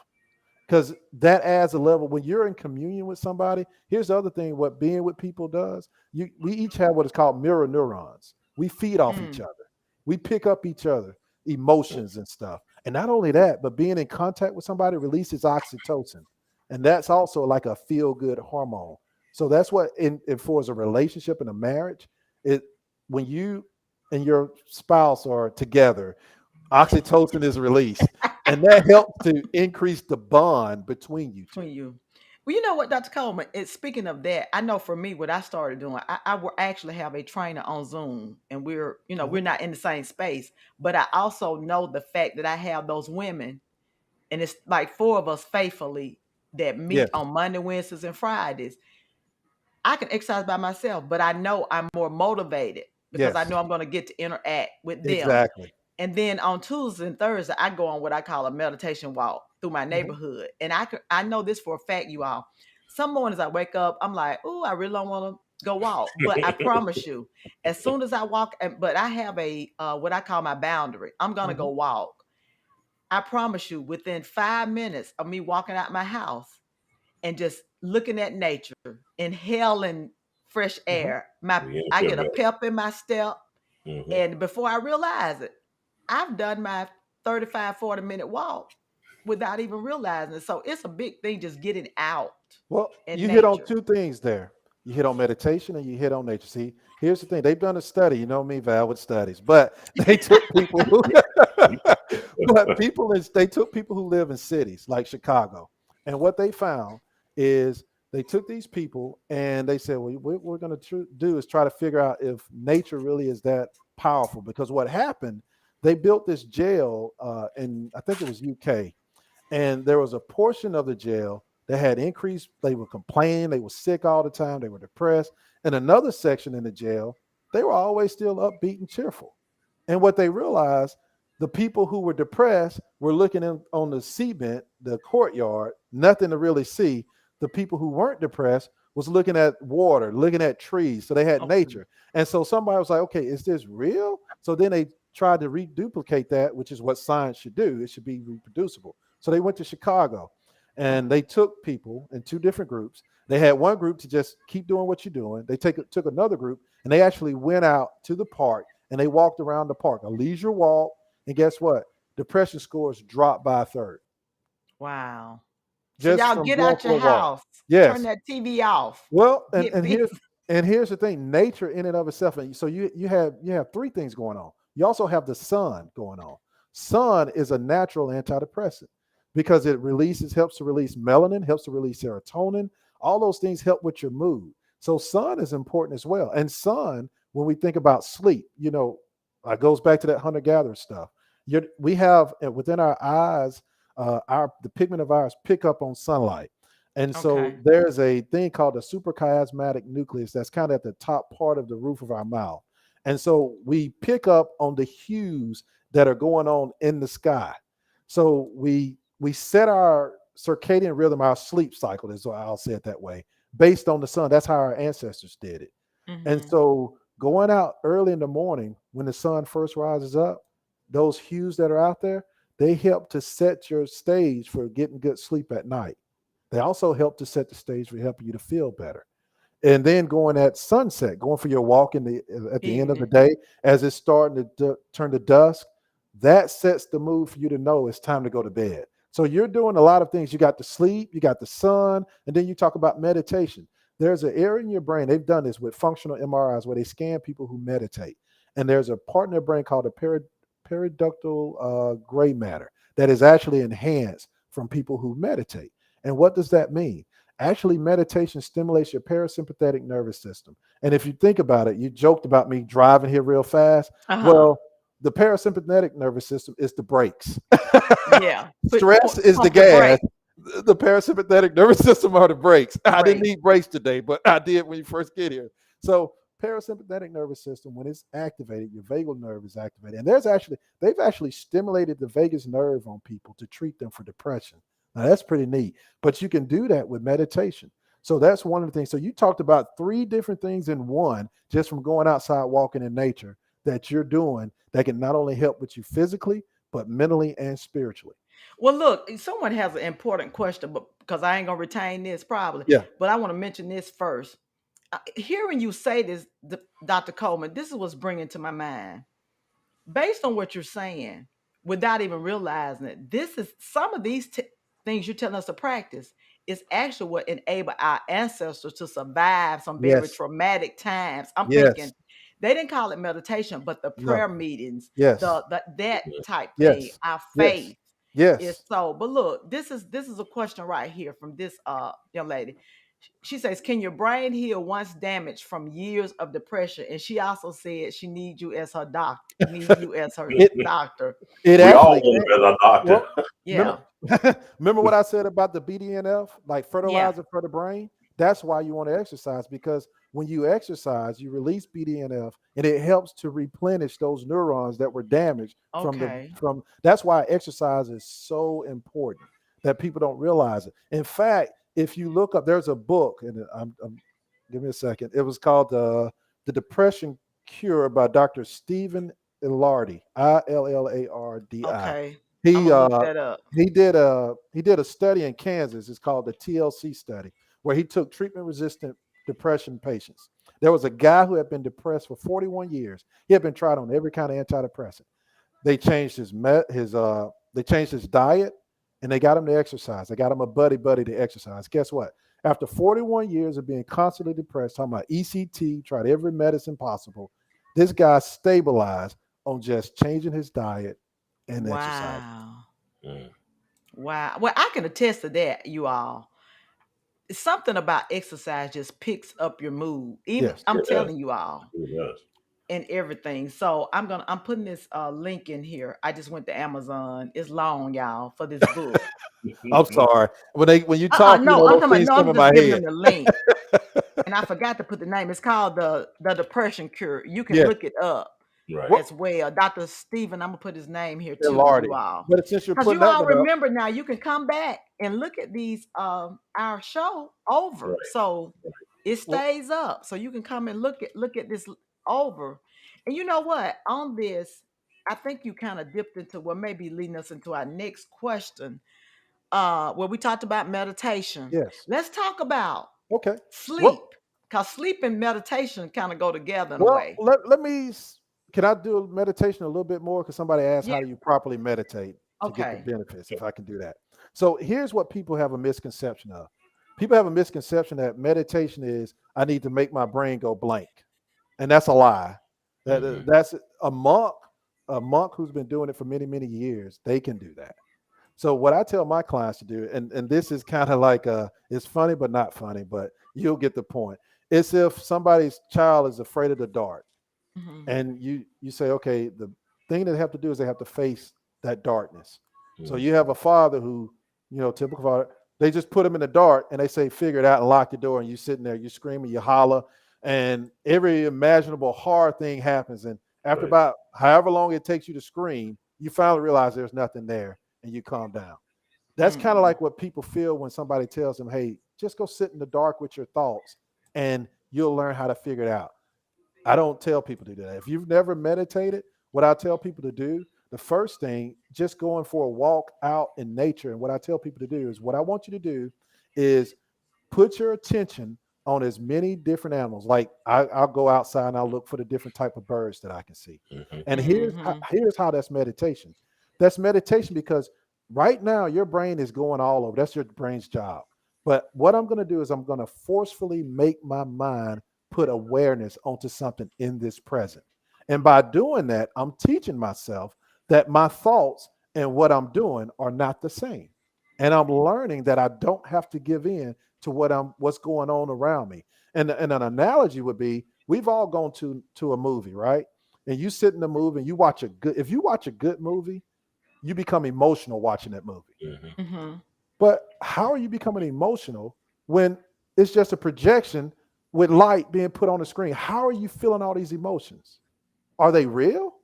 C: because that adds a level. When you're in communion with somebody, here's the other thing, what being with people does. We each have what is called mirror neurons. We feed off each other. We pick up each other emotions and stuff. And not only that, but being in contact with somebody releases oxytocin. And that's also like a feel-good hormone. So that's what for as a relationship and a marriage, when you and your spouse are together, oxytocin is released. And that helps to increase the bond between you two.
B: Between you. Well, you know what, Dr. Coleman, speaking of that, I know for me, what I started doing, I will actually have a trainer on Zoom, and we're not in the same space, but I also know the fact that I have those women, and it's like 4 of us faithfully that meet
C: Yes.
B: on Monday, Wednesdays, and Fridays. I can exercise by myself, but I know I'm more motivated because I
C: Yes.
B: know I'm going to get to interact with them.
C: Exactly.
B: And then on Tuesday and Thursday, I go on what I call a meditation walk through my neighborhood. And I know this for a fact, you all. Some mornings I wake up, I'm like, oh, I really don't want to go walk. But I promise you, as soon as I walk, but I have a what I call my boundary. I'm going to go walk. I promise you, within 5 minutes of me walking out my house and just looking at nature, inhaling fresh air, I get a pep in my step. And before I realize it, I've done my 35, 40-minute walk without even realizing it. So it's a big thing just getting out.
C: Well,
B: in
C: you hit on
B: nature.
C: 2 things there. You hit on meditation and you hit on nature. See, here's the thing. They've done a study. You know me, Val, with studies, but they took people who, they took people who live in cities like Chicago, and what they found is they took these people and they said, well, what we're going to do is try to figure out if nature really is that powerful. Because what happened, they built this jail in, I think it was UK, and there was a portion of the jail that had increased. They were complaining, they were sick all the time, they were depressed. And another section in the jail, they were always still upbeat and cheerful. And what they realized, the people who were depressed were looking on the cement, the courtyard, nothing to really see. The people who weren't depressed was looking at water, looking at trees. So they had nature. And so somebody was like, okay, is this real? So then they tried to reduplicate that, which is what science should do. It should be reproducible. So they went to Chicago and they took people in 2 different groups. They had one group to just keep doing what you're doing. They took another group and they actually went out to the park and they walked around the park, a leisure walk. And guess what? Depression scores dropped by a third.
B: Wow.
C: Just
B: so y'all get out your house.
C: Yes.
B: Turn that TV off.
C: Well, and here's the thing: nature in and of itself. And so you have 3 things going on. You also have the sun going on. Sun is a natural antidepressant because it helps to release melanin, helps to release serotonin. All those things help with your mood. So sun is important as well. And sun, when we think about sleep, it goes back to that hunter-gatherer stuff. We have within our eyes, the pigment of ours pick up on sunlight. And so there's a thing called the suprachiasmatic nucleus that's kind of at the top part of the roof of our mouth. And so we pick up on the hues that are going on in the sky. So we set our circadian rhythm, our sleep cycle, is what I'll say it that way, based on the sun. That's how our ancestors did it. And so going out early in the morning when the sun first rises up, those hues that are out there, they help to set your stage for getting good sleep at night. They also help to set the stage for helping you to feel better. And then going at sunset, going for your walk at the end of the day, as it's starting to turn to dusk, that sets the mood for you to know it's time to go to bed. So you're doing a lot of things. You got the sleep, you got the sun, and then you talk about meditation. There's an area in your brain. They've done this with functional MRIs where they scan people who meditate. And there's a part in their brain called the periductal gray matter that is actually enhanced from people who meditate. And what does that mean? Actually, meditation stimulates your parasympathetic nervous system. And if you think about it, you joked about me driving here real fast. Well, the parasympathetic nervous system is the brakes.
B: Yeah.
C: Stress is the gas. The parasympathetic nervous system are the brakes. I didn't need brakes today, but I did when you first get here. So parasympathetic nervous system, when it's activated, your vagal nerve is activated. And they've actually stimulated the vagus nerve on people to treat them for depression. Now that's pretty neat, but you can do that with meditation. So that's one of the things. So you talked about 3 different things in one, just from going outside, walking in nature, that you're doing that can not only help with you physically, but mentally and spiritually.
B: Well, look, someone has an important question, but because I ain't gonna retain this probably,
C: Yeah.
B: but I want to mention this first. Hearing you say this, Dr. Coleman, this is what's bringing to my mind. Based on what you're saying, without even realizing it, this is some of these things you're telling us to practice is actually what enabled our ancestors to survive some very
C: Yes.
B: traumatic times. I'm
C: Yes.
B: thinking they didn't call it meditation, but the
C: No.
B: prayer meetings,
C: Yes.
B: that type thing,
C: Yes.
B: our
C: Yes.
B: faith is
C: Yes.
B: so. But look, this is a question right here from this young lady. She says, "Can your brain heal once damaged from years of depression?" And she also said she needs you as her doctor. Need you as her
C: It
B: doctor.
C: it
D: We all
C: actually
D: want
C: can.
D: to be a doctor.
C: Well, remember
B: Yeah.
C: remember what I said about the BDNF, like
B: Yeah.
C: fertilizer for the brain? That's why you want to exercise, because when you exercise, you release BDNF and it helps to replenish those neurons that were damaged
B: Okay.
C: from that's why exercise is so important that people don't realize it. In fact, if you look up, there's a book, and give me a second. It was called The Depression Cure by Dr. Stephen Elardy, Illardi.
B: Okay. I'm
C: He
B: gonna look
C: uh
B: that up.
C: he did a study in Kansas. It's called the TLC study, where he took treatment resistant depression patients. There was a guy who had been depressed for 41 years. He had been tried on every kind of antidepressant. They changed they changed his diet, and they got him to exercise. They got him a buddy to exercise. Guess what? After 41 years of being constantly depressed, talking about ECT, tried every medicine possible, this guy stabilized on just changing his diet and exercise.
B: Wow.
D: Mm.
B: Wow. Well, I can attest to that, you all. It's something about exercise just picks up your mood. Even
C: Yes.
B: I'm
D: It does.
B: telling you all.
D: It does.
B: And everything. So I'm putting this link in here. I just went to Amazon. It's long, y'all, for this book.
C: I'm sorry. When you talk,
B: No, I'm
C: those
B: talking about
C: things
B: no,
C: come
B: I'm
C: in
B: just
C: my
B: giving
C: head.
B: them the link. And I forgot to put the name. It's called the Depression Cure. You can
C: Yes.
B: look it up
D: Right.
C: What
B: as well. Dr. Stephen, I'm gonna put his name here too, you
C: Elardy.
B: all.
C: But since you're
B: Because
C: putting
B: you
C: that
B: all
C: one up,
B: remember now, you can come back and look at these our show over.
D: Right.
B: So it
C: well,
B: stays up. So you can come and look at this over. And you know what? On this, I think you kind of dipped into what may be leading us into our next question. Where we talked about meditation.
C: yes.
B: Let's talk about
C: Okay.
B: sleep.
C: Well,
B: Because sleep and meditation kind of go together in a
C: Well,
B: way.
C: let me. Can I do a meditation a little bit more? Because somebody asked,
B: Yeah.
C: how do you properly meditate to get the
B: Okay.
C: benefits? If I can do that. So here's what people have a misconception of. People have a misconception that meditation is I need to make my brain go blank, and that's a lie.
D: Mhm.
C: That's a monk who's been doing it for many years. They can do that. So what I tell my clients to do, and this is kind of like it's funny but not funny, but you'll get the point. It's if somebody's child is afraid of the dark,
B: Mhm.
C: and you say, okay, the thing they have to do is they have to face that darkness. So
D: Mhm.
C: you have a father who, typical father, they just put him in the dark and they say, figure it out and lock your door, and you sitting there, you screaming, you holler, and every imaginable hard thing happens. And after
D: Right.
C: about however long it takes you to scream, you finally realize there's nothing there and you calm down. That's kind of
B: Mm.
C: like what people feel when somebody tells them, hey, just go sit in the dark with your thoughts and you'll learn how to figure it out. I don't tell people to do that. If you've never meditated, what I tell people to do, the first thing, just going for a walk out in nature. And what I tell people to do is what I want you to do is put your attention on as many different animals. Like I'll go outside and I'll look for the different type of birds that I can see.
D: Mhm.
C: And
B: Mhm.
C: here's how that's meditation. That's meditation because right now your brain is going all over. That's your brain's job. But what I'm going to do is I'm going to forcefully make my mind put awareness onto something in this present. And by doing that, I'm teaching myself that my thoughts and what I'm doing are not the same. And I'm learning that I don't have to give in to what's going on around me. And an analogy would be we've all gone to a movie, right? And you sit in the movie and if you watch a good movie, you become emotional watching that movie.
D: Mhm.
B: Mhm.
C: But how are you becoming emotional when it's just a projection with light being put on the screen? How are you feeling all these emotions? Are they real?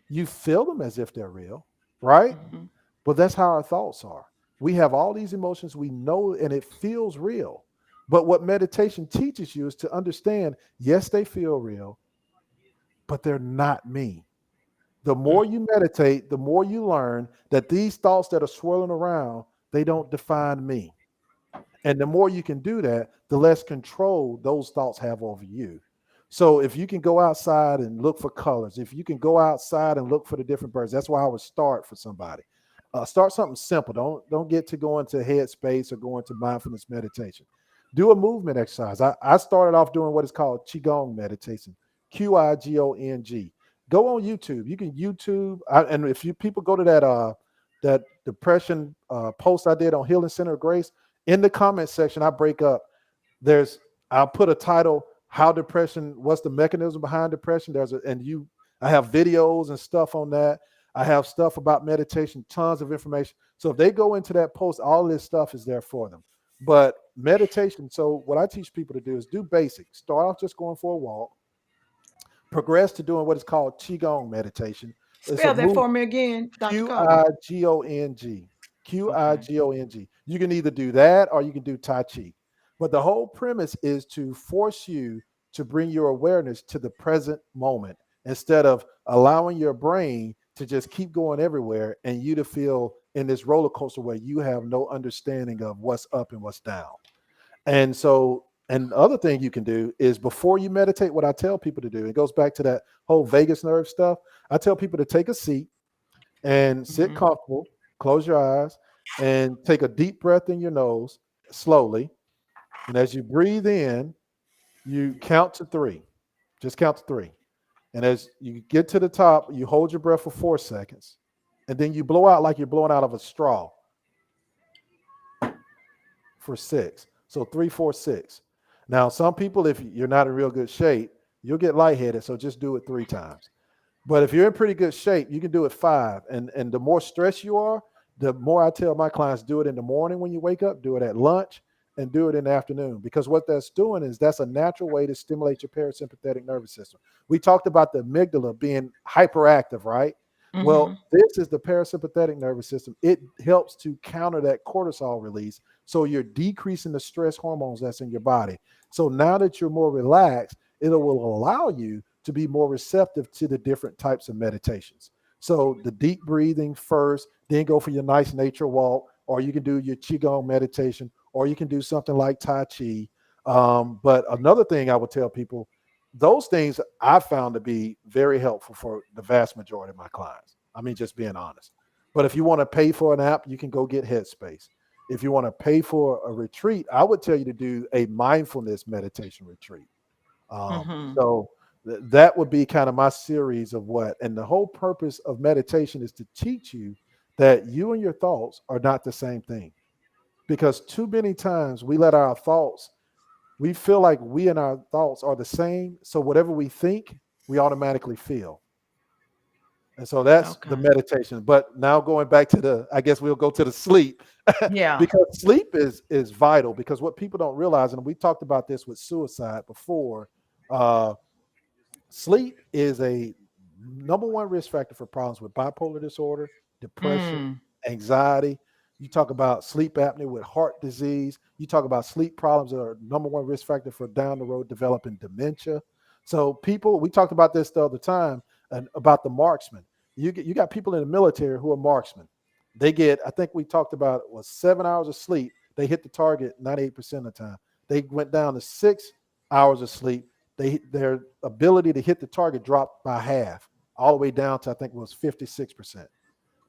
C: You feel them as if they're real, right?
B: Mhm.
C: But that's how our thoughts are. We have all these emotions we know and it feels real. But what meditation teaches you is to understand, yes, they feel real, but they're not me. The more you meditate, the more you learn that these thoughts that are swirling around, they don't define me. And the more you can do that, the less control those thoughts have over you. So if you can go outside and look for colors, if you can go outside and look for the different birds, that's why I would start for somebody. Start something simple. Don't get to go into headspace or go into mindfulness meditation. Do a movement exercise. I started off doing what is called Qigong Meditation, Qigong. Go on YouTube. You can YouTube, and if you people go to that depression post I did on Healing Center of Grace, in the comment section, I break up. I'll put a title, how depression, what's the mechanism behind depression? I have videos and stuff on that. I have stuff about meditation, tons of information. So if they go into that post, all this stuff is there for them. But meditation, so what I teach people to do is do basics. Start off just going for a walk, progress to doing what is called Qigong meditation.
B: Spell that for me again, Dr. Coleman.
C: Qigong. Qigong. You can either do that or you can do Tai Chi. But the whole premise is to force you to bring your awareness to the present moment instead of allowing your brain to just keep going everywhere and you to feel in this roller coaster where you have no understanding of what's up and what's down. And so, and the other thing you can do is before you meditate, what I tell people to do, it goes back to that whole vagus nerve stuff. I tell people to take a seat and sit comfortable, close your eyes, and take a deep breath in your nose slowly. And as you breathe in, you count to 3. Just count to 3. And as you get to the top, you hold your breath for 4 seconds. And then you blow out like you're blowing out of a straw for 6. So 3, 4, 6. Now, some people, if you're not in real good shape, you'll get lightheaded. So just do it 3 times. But if you're in pretty good shape, you can do it 5. And the more stressed you are, the more I tell my clients, do it in the morning when you wake up, do it at lunch, and do it in the afternoon. Because what that's doing is that's a natural way to stimulate your parasympathetic nervous system. We talked about the amygdala being hyperactive, right? Well, this is the parasympathetic nervous system. It helps to counter that cortisol release. So you're decreasing the stress hormones that's in your body. So now that you're more relaxed, it will allow you to be more receptive to the different types of meditations. So the deep breathing first, then go for your nice nature walk, or you can do your Qigong meditation, or you can do something like Tai Chi. But another thing I would tell people, those things I found to be very helpful for the vast majority of my clients. I mean, just being honest. But if you want to pay for an app, you can go get Headspace. If you want to pay for a retreat, I would tell you to do a mindfulness meditation retreat. So that would be kind of my series of what, and the whole purpose of meditation is to teach you that you and your thoughts are not the same thing. Because too many times we let our thoughts, we feel like we and our thoughts are the same. So whatever we think, we automatically feel. And so that's the meditation. But now going back to I guess we'll go to the sleep.
B: Yeah.
C: Because sleep is vital, because what people don't realize, and we talked about this with suicide before, sleep is a number 1 risk factor for problems with bipolar disorder, depression, anxiety. You talk about sleep apnea with heart disease. You talk about sleep problems that are number 1 risk factor for down the road developing dementia. So people, we talked about this the other time, and about the marksman. You got people in the military who are marksmen. They get, I think we talked about, 7 hours of sleep. They hit the target 98% of the time. They went down to 6 hours of sleep. Their ability to hit the target dropped by half, all the way down to, I think it was 56%.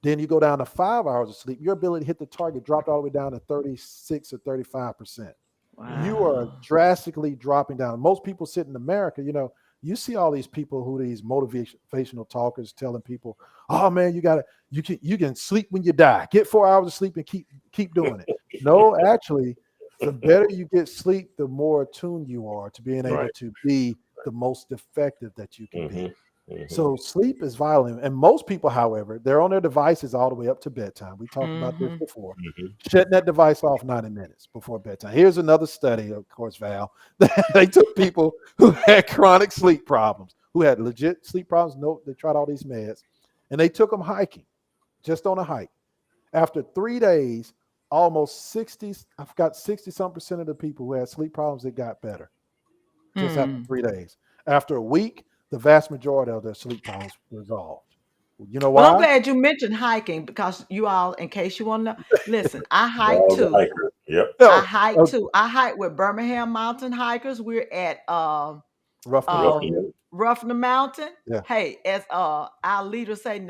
C: Then you go down to 5 hours of sleep. Your ability to hit the target dropped all the way down to 36 or 35%. Wow. You are drastically dropping down. Most people sit in America, you see all these people who these motivational talkers telling people, oh man, you can sleep when you die. Get 4 hours of sleep and keep doing it. No, actually, the better you get sleep, the more attuned you are to being able to be the most effective that you can be. So sleep is vital. And most people, however, they're on their devices all the way up to bedtime. We talked about this before. Shutting that device off 90 minutes before bedtime. Here's another study, of course, Val. They took people who had chronic sleep problems, who had legit sleep problems. No, they tried all these meds. And they took them hiking, just on a hike. After 3 days, almost 60-some% of the people who had sleep problems, it got better. Just after 3 days. After a week, the vast majority of their sleep problems resolved. You know
B: Well, I'm
C: why?
B: glad you mentioned hiking because you all, in case you want to know, listen, I hike
D: Dog a
B: too.
D: hiker. Yep.
B: I
C: No,
B: hike too. I hike with Birmingham Mountain Hikers. We're at
C: rough the
D: Rough
C: road.
B: um
D: in.
B: Roughing the Mountain.
C: Yeah.
B: Hey, as our leader say,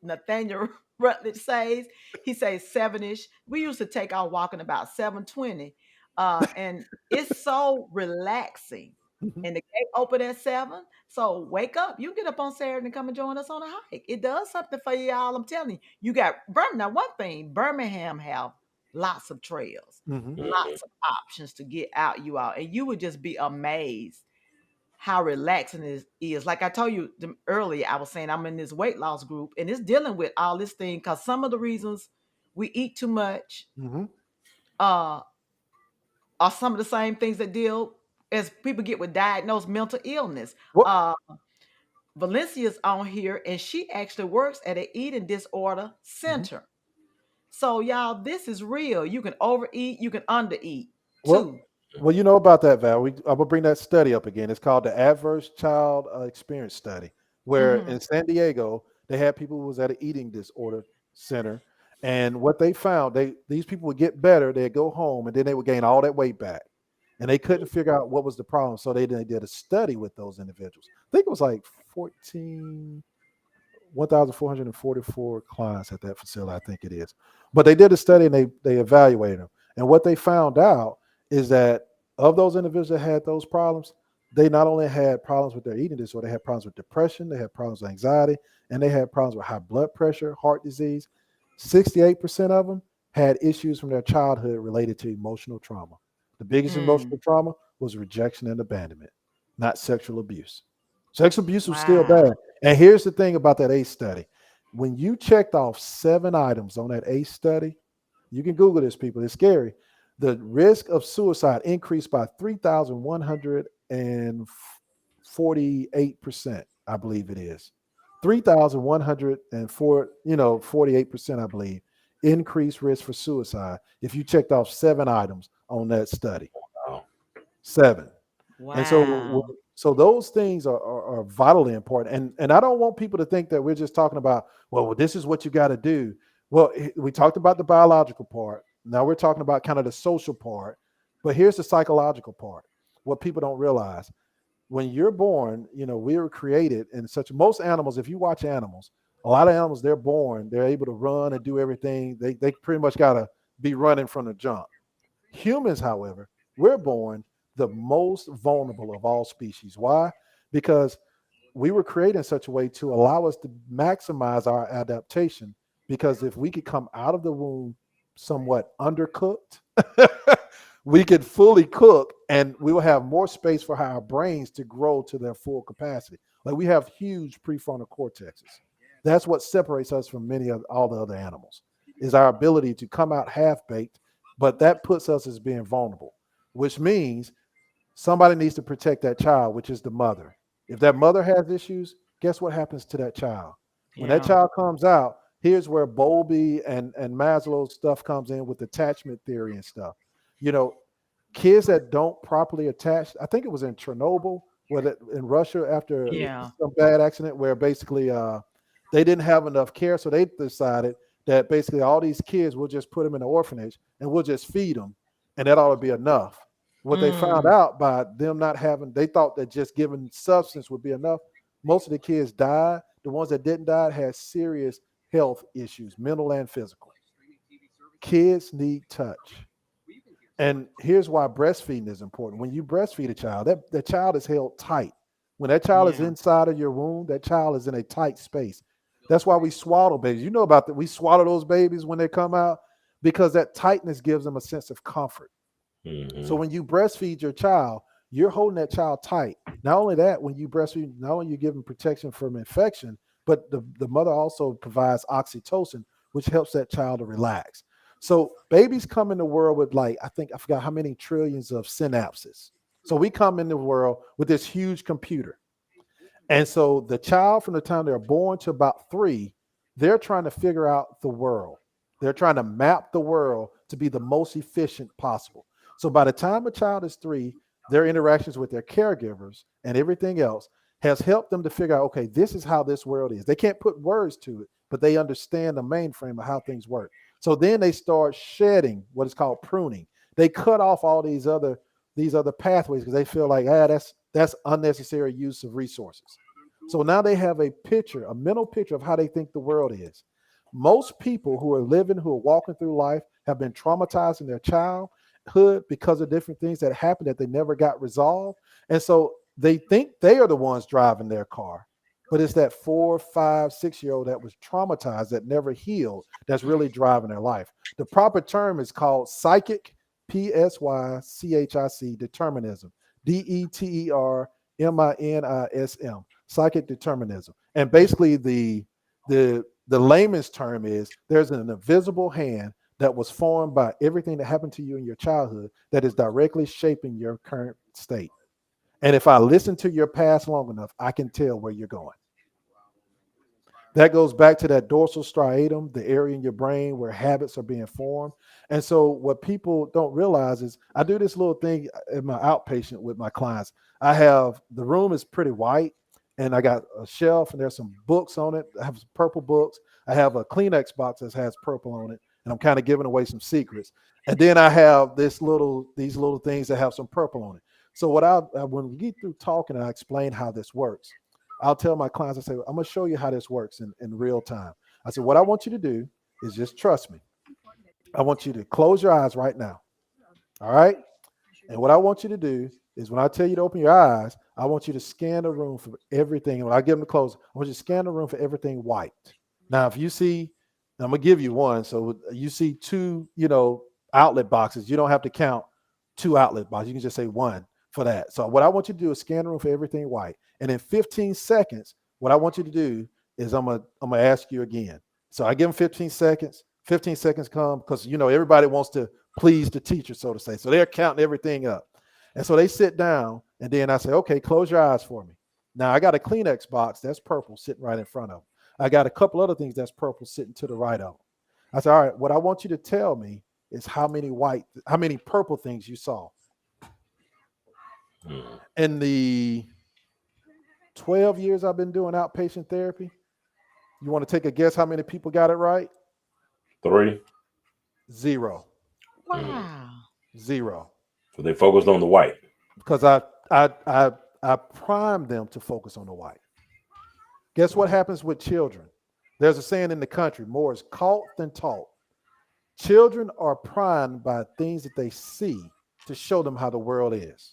B: Nathaniel Rutledge says, he says 7-ish. We used to take our walking about 7:20. And it's so relaxing.
C: Mhm.
B: And the gate open at 7. So wake up. You get up on Saturday and come and join us on a hike. It does something for you all. I'm telling you. You got Birmingham. Now, one thing, Birmingham have lots of trails,
C: Mhm.
D: Mhm.
B: lots of options to get out, you all. And you would just be amazed how relaxing it is. Like I told you earlier, I was saying I'm in this weight loss group and it's dealing with all this thing because some of the reasons we eat too much
C: Mhm.
B: uh, are some of the same things that deal as people get with diagnosed mental illness.
C: What?
B: Uh, Valencia's on here and she actually works at an eating disorder
C: Mhm.
B: center. So y'all, this is real. You can overeat, you can undereat
C: Well,
B: too.
C: well, you know about that, Val. I'm gonna bring that study up again. It's called the Adverse Child Experience Study, where
B: Hmm.
C: in San Diego they had people who was at an eating disorder center, and what they found, these people would get better, they'd go home, and then they would gain all that weight back, and they couldn't figure out what was the problem. So they did a study with those individuals. I think it was like 1,444 clients at that facility, I think it is. But they did a study and they evaluated them. And what they found out is that of those individuals that had those problems, they not only had problems with their eating disorder, they had problems with depression, they had problems with anxiety, and they had problems with high blood pressure, heart disease. 68% of them had issues from their childhood related to emotional trauma. The biggest
B: Mm.
C: emotional trauma was rejection and abandonment, not sexual abuse. Sexual abuse was still bad.
B: Wow.
C: And here's the thing about that ACE study. When you checked off 7 items on that ACE study, you can Google this, people. It's scary. The risk of suicide increased by 3,148%, I believe it is. 3,104, 48%, I believe, increased risk for suicide if you checked off 7 items on that study.
D: Wow.
C: 7. And so,
B: Wow.
C: so those things are vitally important. And I don't want people to think that we're just talking about, well, this is what you got to do. Well, we talked about the biological part. Now we're talking about kind of the social part. But here's the psychological part. What people don't realize. When you're born, we were created in such, most animals, if you watch animals, a lot of animals, they're born, they're able to run and do everything. They pretty much got to be running from the jump. Humans, however, we're born the most vulnerable of all species. Why? Because we were created in such a way to allow us to maximize our adaptation. Because if we could come out of the womb somewhat undercooked, we could fully cook and we will have more space for our brains to grow to their full capacity. Like we have huge prefrontal cortexes. That's what separates us from many of all the other animals, is our ability to come out half baked, but that puts us as being vulnerable, which means somebody needs to protect that child, which is the mother. If that mother has issues, guess what happens to that child? When that
B: Yeah.
C: child comes out, here's where Bowlby and Maslow's stuff comes in with attachment theory and stuff. You know, kids that don't properly attach, I think it was in Chernobyl, in Russia after
B: Yeah.
C: some bad accident where basically they didn't have enough care. So they decided that basically all these kids, we'll just put them in an orphanage and we'll just feed them. And that ought to be enough. What they found
B: Mm.
C: out by them not having, they thought that just giving substance would be enough. Most of the kids died. The ones that didn't die had serious health issues, mental and physical. Kids need touch. And here's why breastfeeding is important. When you breastfeed a child, that child is held tight. When that child is
B: Yeah.
C: inside of your womb, that child is in a tight space. That's why we swaddle babies. You know about that. We swaddle those babies when they come out because that tightness gives them a sense of comfort. So
D: Mhm.
C: when you breastfeed your child, you're holding that child tight. Not only that, when you breastfeed, not only you give them protection from infection, but the mother also provides oxytocin, which helps that child to relax. So babies come in the world with I forgot how many trillions of synapses. So we come in the world with this huge computer. And so the child, from the time they're born to about 3, they're trying to figure out the world. They're trying to map the world to be the most efficient possible. So by the time a child is 3, their interactions with their caregivers and everything else has helped them to figure out, okay, this is how this world is. They can't put words to it, but they understand the mainframe of how things work. So then they start shedding what is called pruning. They cut off all these other pathways because they feel like, that's unnecessary use of resources. So now they have a mental picture of how they think the world is. Most people who are walking through life have been traumatized in their childhood because of different things that happened that they never got resolved. And so they think they are the ones driving their car, but it's that 4, 5, 6-year-old that was traumatized, that never healed, that's really driving their life. The proper term is called psychic, PSYCHIC, determinism, DETERMINISM, psychic determinism. And basically the layman's term is there's an invisible hand that was formed by everything that happened to you in your childhood that is directly shaping your current state. And if I listen to your past long enough, I can tell where you're going. That goes back to that dorsal striatum, the area in your brain where habits are being formed. And so what people don't realize is I do this little thing in my outpatient with my clients. The room is pretty white, and I got a shelf and there's some books on it. I have some purple books. I have a Kleenex box that has purple on it, and I'm kind of giving away some secrets. And then I have these little things that have some purple on it. So when we get through talking, I explain how this works. I'll tell my clients, I say, I'm going to show you how this works in real time. I said, what I want you to do is just trust me. I want you to close your eyes right now. All right. And what I want you to do is when I tell you to open your eyes, I want you to scan the room for everything. And when I give them to close, I want you to scan the room for everything white. Now, if you see, I'm going to give you one. So you see 2, outlet boxes. You don't have to count 2 outlet boxes. You can just say 1 for that. So what I want you to do is scan the room for everything white. And in 15 seconds, what I want you to do is I'm gonna ask you again. So I give them 15 seconds. 15 seconds come because everybody wants to please the teacher, so to say. So they're counting everything up. And so they sit down, and then I say, okay, close your eyes for me. Now I got a Kleenex box that's purple sitting right in front of them. I got a couple other things that's purple sitting to the right of them. I said, all right, what I want you to tell me is how many purple things you saw. In the 12 years I've been doing outpatient therapy, you want to take a guess how many people got it right?
D: 3.
C: 0.
B: Wow.
C: 0.
D: So they focused on the white.
C: Because I primed them to focus on the white. Guess what happens with children? There's a saying in the country, more is caught than taught. Children are primed by things that they see to show them how the world is.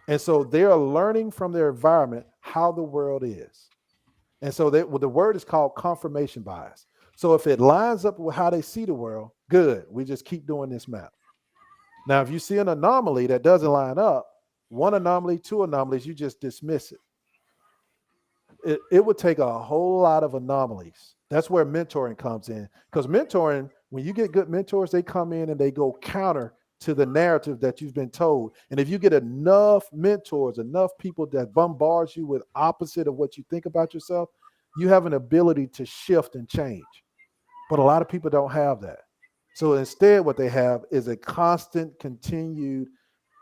C: And so they're learning from their environment how the world is. And so the word is called confirmation bias. So if it lines up with how they see the world, good. We just keep doing this map. Now, if you see an anomaly that doesn't line up, 1 anomaly, 2 anomalies, you just dismiss it. It would take a whole lot of anomalies. That's where mentoring comes in. Because mentoring, when you get good mentors, they come in and they go counter to the narrative that you've been told. And if you get enough mentors, enough people that bombard you with opposite of what you think about yourself, you have an ability to shift and change. But a lot of people don't have that. So instead, what they have is a constant, continued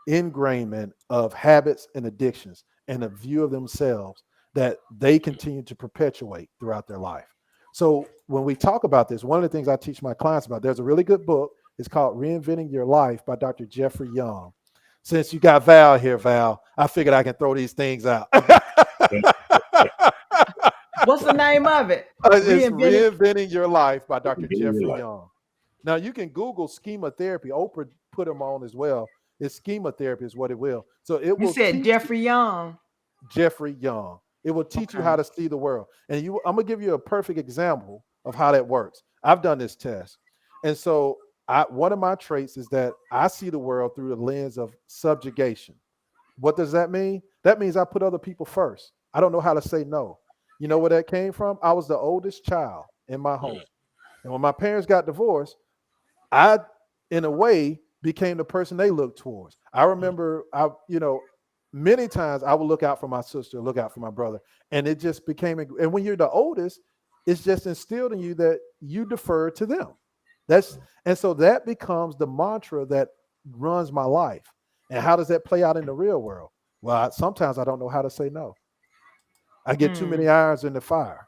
C: ingrainment of habits and addictions and a view of themselves that they continue to perpetuate throughout their life. So when we talk about this, one of the things I teach my clients about, there's a really good book. It's called Reinventing Your Life by Dr. Jeffrey Young. Since you got Val here, Val, I figured I can throw these things out.
B: What's the name of it?
C: It's Reinventing Your Life by Dr. Jeffrey Young. Now, you can Google schema therapy. Oprah put them on as well. It's schema therapy is what it will. So it will.
B: You said Jeffrey Young.
C: Jeffrey Young. It will teach you how to see the world. And I'm going to give you a perfect example of how that works. I've done this test. And so one of my traits is that I see the world through the lens of subjugation. What does that mean? That means I put other people first. I don't know how to say no. You know where that came from? I was the oldest child in my home. And when my parents got divorced, I, in a way, became the person they looked towards. I remember, many times I would look out for my sister, look out for my brother. And it just became, and when you're the oldest, it's just instilled in you that you defer to them. And so that becomes the mantra that runs my life. And how does that play out in the real world? Well, sometimes I don't know how to say no. I get too many
B: Mm.
C: irons in the fire.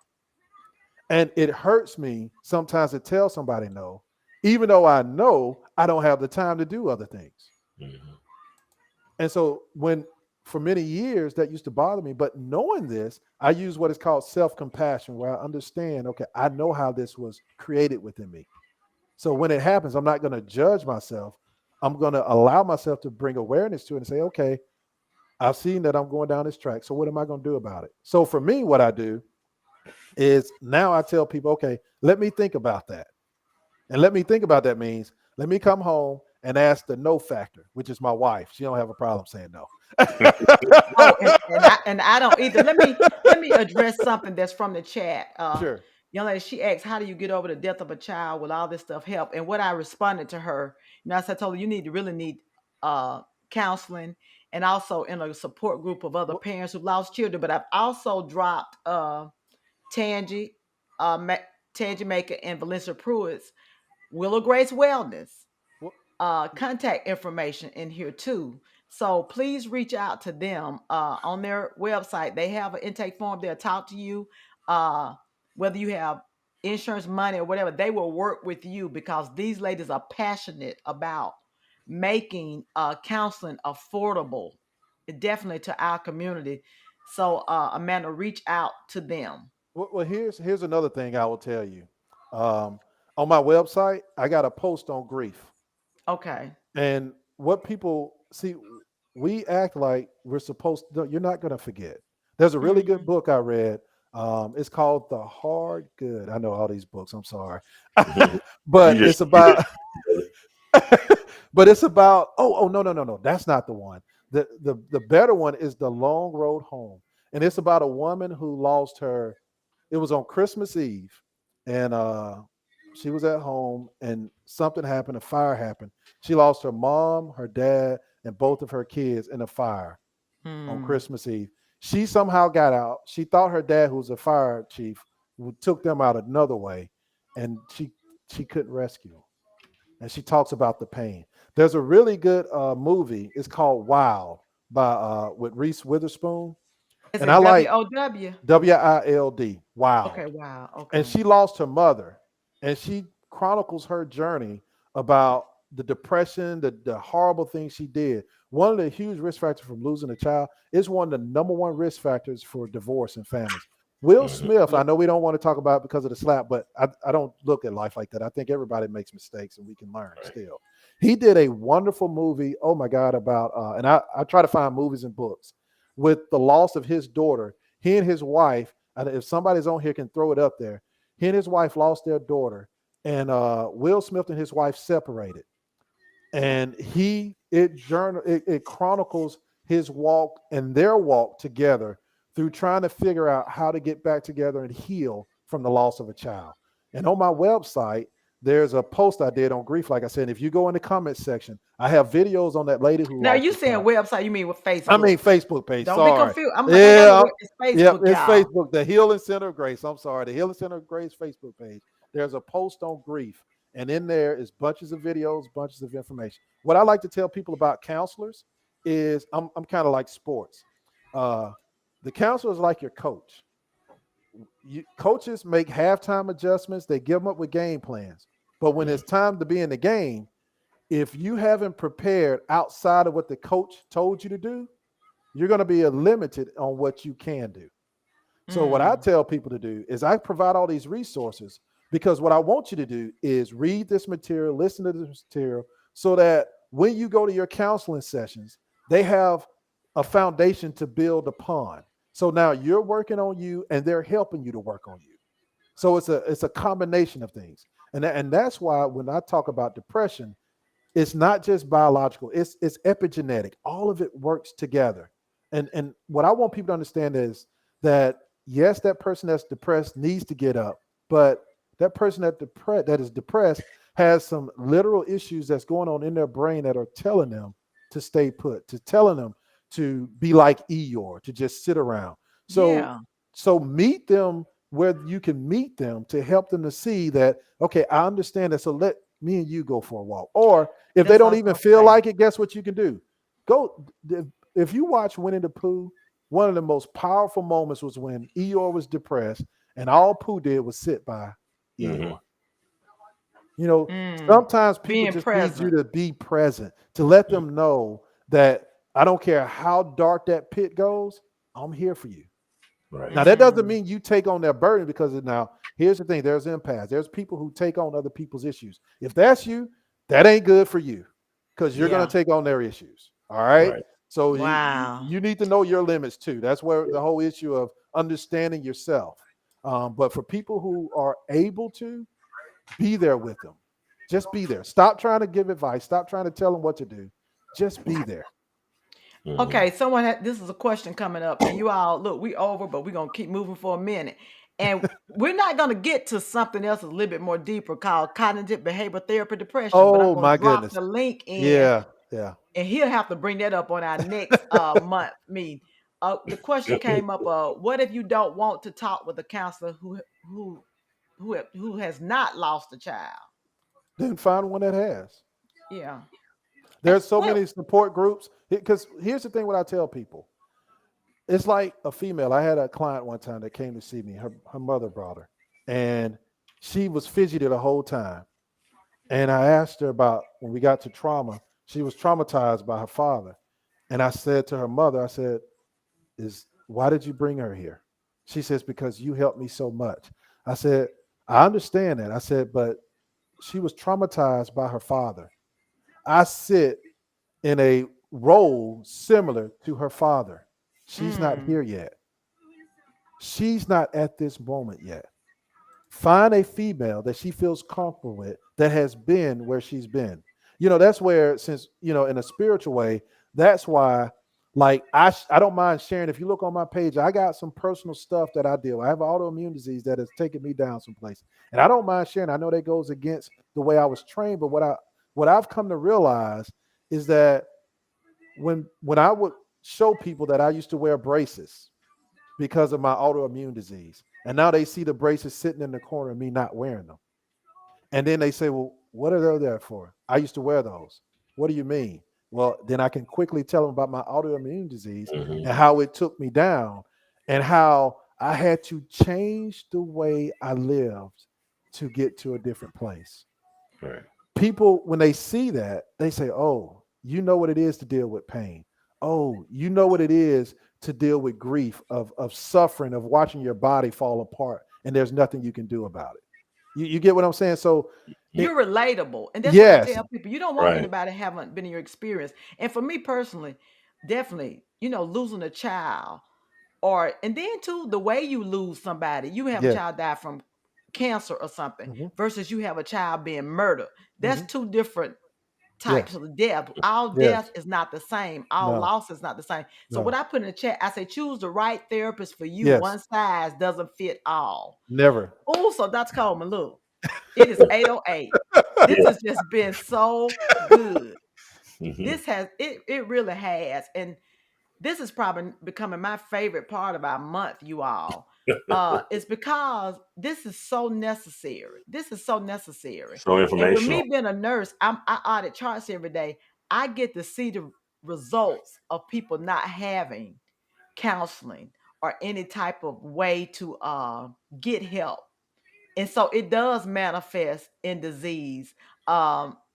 C: And it hurts me sometimes to tell somebody no, even though I know I don't have the time to do other things.
D: Mhm.
C: And so for many years that used to bother me, but knowing this, I use what is called self-compassion, where I understand, okay, I know how this was created within me. So when it happens, I'm not going to judge myself. I'm going to allow myself to bring awareness to it and say, okay, I've seen that I'm going down this track. So what am I going to do about it? So for me, what I do is now I tell people, okay, let me think about that. And let me think about that means let me come home and ask the no factor, which is my wife. She don't have a problem saying no.
B: Oh, and I don't either. Let me address something that's from the chat.
C: Sure.
B: Young lady, she asked, "How do you get over the death of a child? Will all this stuff help?" And what I responded to her, as I told her, you really need uh counseling and also in a support group of other
C: What,
B: parents who lost children. But I've also dropped Tangi, Ma- Tangi Maker and Valencia Pruitt's Willow Grace Wellness
C: what,
B: contact information in here too. So please reach out to them on their website. They have an intake form. They'll talk to you, uh, whether you have insurance money or whatever. They will work with you because these ladies are passionate about making counseling affordable, definitely to our community. So Amanda, reach out to them.
C: well, here's another thing I will tell you. Um, on my website, I got a post on grief.
B: Okay.
C: And what people see, we act like we're supposed to, you're not going to forget. There's a really good
B: Mhm.
C: book I read. It's called The Hard Good. I know all these books, I'm sorry.
D: You
C: But
D: just
C: it's about, but it's about, oh, no, no, no, no. That's not the one. The better one is The Long Road Home. And it's about a woman who lost her, it was on Christmas Eve. And she was at home and something happened, a fire happened. She lost her mom, her dad, and both of her kids in a fire on
B: Mm.
C: Christmas Eve. She somehow got out. She thought her dad, who was a fire chief, took them out another way, and she couldn't rescue them. And she talks about the pain. There's a really good movie. It's called Wild by with Reese Witherspoon,
B: Is
C: and I
B: it
C: like
B: WOW?
C: WILD,
B: Okay,
C: Wild.
B: wow.
C: And
B: Okay.
C: she lost her mother, and she chronicles her journey about the depression, the horrible things she did. One of the huge risk factors from losing a child is one of the number one risk factors for divorce in families. Will
D: Mhm.
C: Smith, I know we don't want to talk about it because of the slap, but I don't look at life like that. I think everybody makes mistakes and we can learn
D: Right.
C: still. He did a wonderful movie, oh my God, about, and I try to find movies and books with the loss of his daughter. He and his wife, and if somebody's on here can throw it up there, he and his wife lost their daughter, and Will Smith and his wife separated. And it chronicles his walk and their walk together through trying to figure out how to get back together and heal from the loss of a child. And on my website, there's a post I did on grief. Like I said, if you go in the comment section, I have videos on that lady who
B: Now
C: lost
B: you
C: her
B: saying
C: child.
B: website? You mean with
C: I mean
B: Facebook?
C: Facebook page.
B: Don't be
C: Sorry.
B: confused. I'm like, I got
C: Yeah.
B: it's
C: Yep.
B: Facebook,
C: It's
B: y'all.
C: Facebook. The Healing Center of Grace. I'm sorry. The Healing Center of Grace Facebook page. There's a post on grief, and in there is bunches of videos, bunches of information. What I like to tell people about counselors is I'm kind of like sports. Uh, the counselor is like your coach. Coaches make halftime adjustments. They give them up with game plans. But when
D: Mhm.
C: it's time to be in the game, if you haven't prepared outside of what the coach told you to do, you're going to be limited on what you can do. So what I
B: Mm.
C: tell people to do is I provide all these resources because what I want you to do is read this material, listen to this material, so that when you go to your counseling sessions, they have a foundation to build upon. So now you're working on you and they're helping you to work on you. So it's a combination of things. And that's why when I talk about depression, it's not just biological, it's epigenetic. All of it works together. And what I want people to understand is that yes, that person that's depressed needs to get up, but that person that is depressed has some literal issues that's going on in their brain that are telling them to stay put, to telling them to be like Eeyore, to just sit around. So
B: Yeah,
C: so meet them where you can meet them to help them to see that, okay, I understand that. So let me and you go for a walk. Or if they
B: that's
C: don't
B: also
C: even feel
B: okay.
C: like it, guess what you can do? Go. if you watch Winnie the Pooh, one of the most powerful moments was when Eeyore was depressed, and all Pooh did was sit by Eeyore. You know, sometimes people
B: Being
C: just need you
B: present.
C: to be present, to let them know that I don't care how dark that pit goes, I'm here for you.
D: Right.
C: Now, that doesn't mean you take on their burden, because now, here's the thing, there's empaths. There's people who take on other people's issues. If that's you, that ain't good for you, because you're going
B: Yeah.
C: to take on their issues. All right.
D: Right.
C: So
B: Wow.
C: you need to know your limits too. That's where the whole issue of understanding yourself. But for people who are able to, be there with them. Just be there. Stop trying to give advice. Stop trying to tell them what to do. Just be there.
B: Okay, someone had, this is a question coming up, and you all look, we over, but we're gonna keep moving for a minute. And we're not gonna get to something else a little bit more deeper called cognitive behavioral therapy depression, but I'm
C: Oh
B: gonna
C: my
B: drop
C: goodness.
B: the link in,
C: Yeah. Yeah.
B: and he'll have to bring that up on our next month meeting. The question came up, what if you don't want to talk with a counselor who has not lost a child?
C: Then find one that has.
B: Yeah. And
C: There's so
B: well,
C: many support groups. Because here's the thing, what I tell people. It's like a female. I had a client one time that came to see me. Her mother brought her. And she was fidgety the whole time. And I asked her about, when we got to trauma, she was traumatized by her father. And I said to her mother, I said, why did you bring her here? She says, because you helped me so much. I said, I understand that. I said, but she was traumatized by her father. I sit in a role similar to her father. She's not here yet. She's not at this moment yet. Find a female that she feels comfortable with, that has been where she's been. That's where, since, in a spiritual way, that's why, like, I don't mind sharing. If you look on my page, I got some personal stuff that I deal with. I have autoimmune disease that has taken me down someplace. And I don't mind sharing. I know that goes against the way I was trained, but what I've come to realize is that when I would show people that I used to wear braces because of my autoimmune disease, and now they see the braces sitting in the corner of me not wearing them. And then they say, well, what are they there for? I used to wear those. What do you mean? Well, then I can quickly tell them about my autoimmune disease and how it took me down, and how I had to change the way I lived to get to a different place.
D: Right.
C: People, when they see that, they say, oh, you know what it is to deal with pain. Oh, you know what it is to deal with grief, of suffering, of watching your body fall apart, and there's nothing you can do about it. You get what I'm saying? So,
B: you're relatable. And that's what I
C: yes,
B: tell people. You don't want
D: Right.
B: anybody haven't been in your experience. And for me personally, definitely, losing a child, and then too, the way you lose somebody, you have a
C: yes,
B: child die from cancer or something
C: hmm
B: versus you have a child being murdered. That's
C: hmm
B: two different types
C: yes,
B: of death. All death
C: yes,
B: is not the same. All
C: no,
B: loss is not the same. So what
C: no,
B: I put in the chat, I say choose the right therapist for you.
C: yes,
B: One size doesn't fit all.
C: never.
B: Oh, so Dr. Coleman, look, it is 8:08. This
D: Yeah.
B: has just been so good.
D: Mhm.
B: It really has. And this is probably becoming my favorite part of our month, you all. It's because this is so necessary. This is so necessary.
D: So
B: And with
D: informational.
B: me being a nurse, I audit charts every day. I get to see the results of people not having counseling or any type of way to get help. And so it does manifest in disease.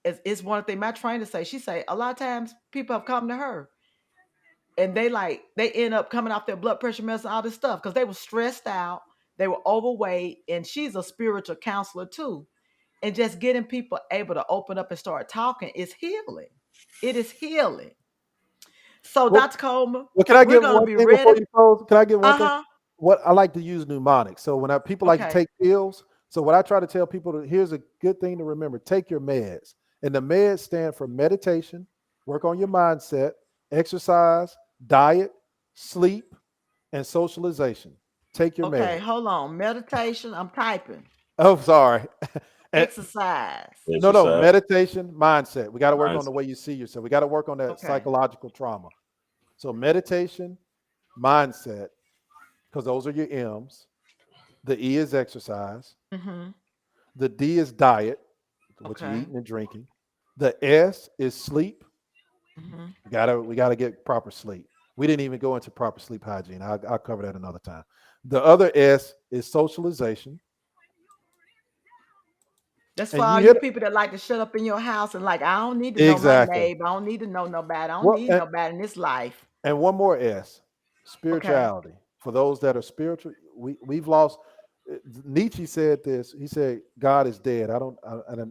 B: It's one thing my trainer say. She say a lot of times people have come to her and they end up coming off their blood pressure medicine, all this stuff, because they were stressed out, they were overweight, and she's a spiritual counselor too. And just getting people able to open up and start talking is healing. It is healing. So,
C: Well,
B: Dr. Coleman,
C: well, can I
B: we're
C: get
B: gonna
C: one
B: be
C: thing before
B: ready.
C: you close? Can I get one thing?
B: Uh-huh.
C: What I like to use mnemonics. So when people like to
B: Okay.
C: take pills, so what I try to tell people, here's a good thing to remember: take your meds, and the meds stand for meditation, work on your mindset, exercise, diet, sleep, and socialization. Take your
B: Okay,
C: meds.
B: hold on. Meditation, I'm typing.
C: Oh, sorry. And
B: Exercise.
C: no,
D: Exercise.
C: meditation, mindset. We got to work on the
D: Mindset.
C: way you see yourself. We got to work on that
B: Okay.
C: psychological trauma. So meditation, mindset, because those are your M's. The E is exercise.
B: Mm-hmm.
C: The D is diet, what you
B: Okay.
C: eating and drinking. The S is sleep.
B: Mm-hmm.
C: We gotta get proper sleep. We didn't even go into proper sleep hygiene. I'll cover that another time. The other S is socialization.
B: That's for
C: And
B: all
C: you
B: you
C: hit it.
B: people that like to shut up in your house and like, I don't need to know my
C: Exactly.
B: neighbor. I don't need to know nobody. I don't
C: Well,
B: need nobody in this life.
C: and one more S,
B: Okay.
C: spirituality. For those that are spiritual, we've lost. Nietzsche said this. He said, "God is dead." I don't.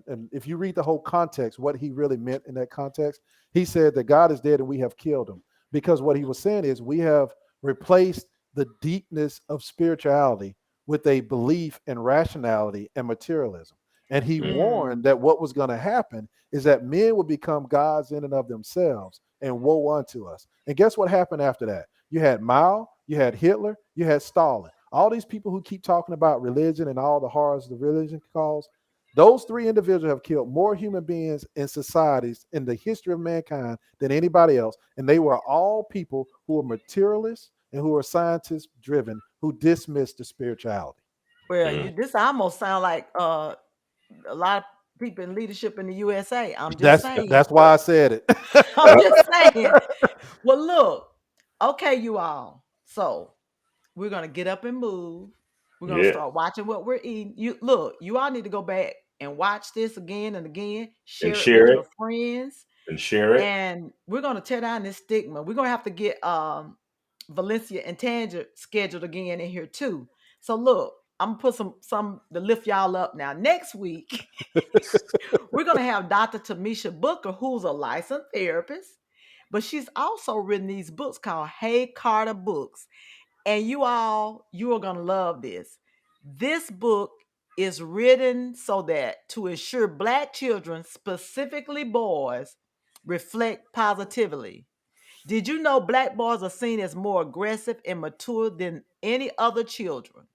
C: And if you read the whole context, what he really meant in that context, he said that God is dead and we have killed him. Because what he was saying is we have replaced the deepness of spirituality with a belief in rationality and materialism. And he
D: Mm.
C: warned that what was going to happen is that men would become gods in and of themselves, and woe unto us. And guess what happened after that? You had Mao, you had Hitler, you had Stalin. All these people who keep talking about religion and all the horrors the religion cause, those three individuals have killed more human beings in societies in the history of mankind than anybody else. And they were all people who were materialists and who were scientist driven, who dismissed the spirituality.
B: Well,
D: Mm.
B: this almost sound like a lot of people in leadership in the USA. I'm just
C: That's
B: saying.
C: that's why I said it.
B: I'm just saying. Well, look, okay, you all. So we're gonna get up and move. We're gonna
D: Yeah.
B: start watching what we're eating. You look, you all need to go back and watch this again and again.
D: And
B: Share it
D: share
B: with
D: it
B: your friends,
D: and share it.
B: and we're gonna tear down this stigma. We're gonna have to get Valencia and Tangent scheduled again in here too. So look, I'm gonna put some to lift y'all up now. Next week, we're gonna have Dr. Tamisha Booker, who's a licensed therapist, but she's also written these books called Hey Carter Books. And you are gonna love this. This book is written so that to ensure Black children, specifically boys, reflect positively. Did you know Black boys are seen as more aggressive and mature than any other children?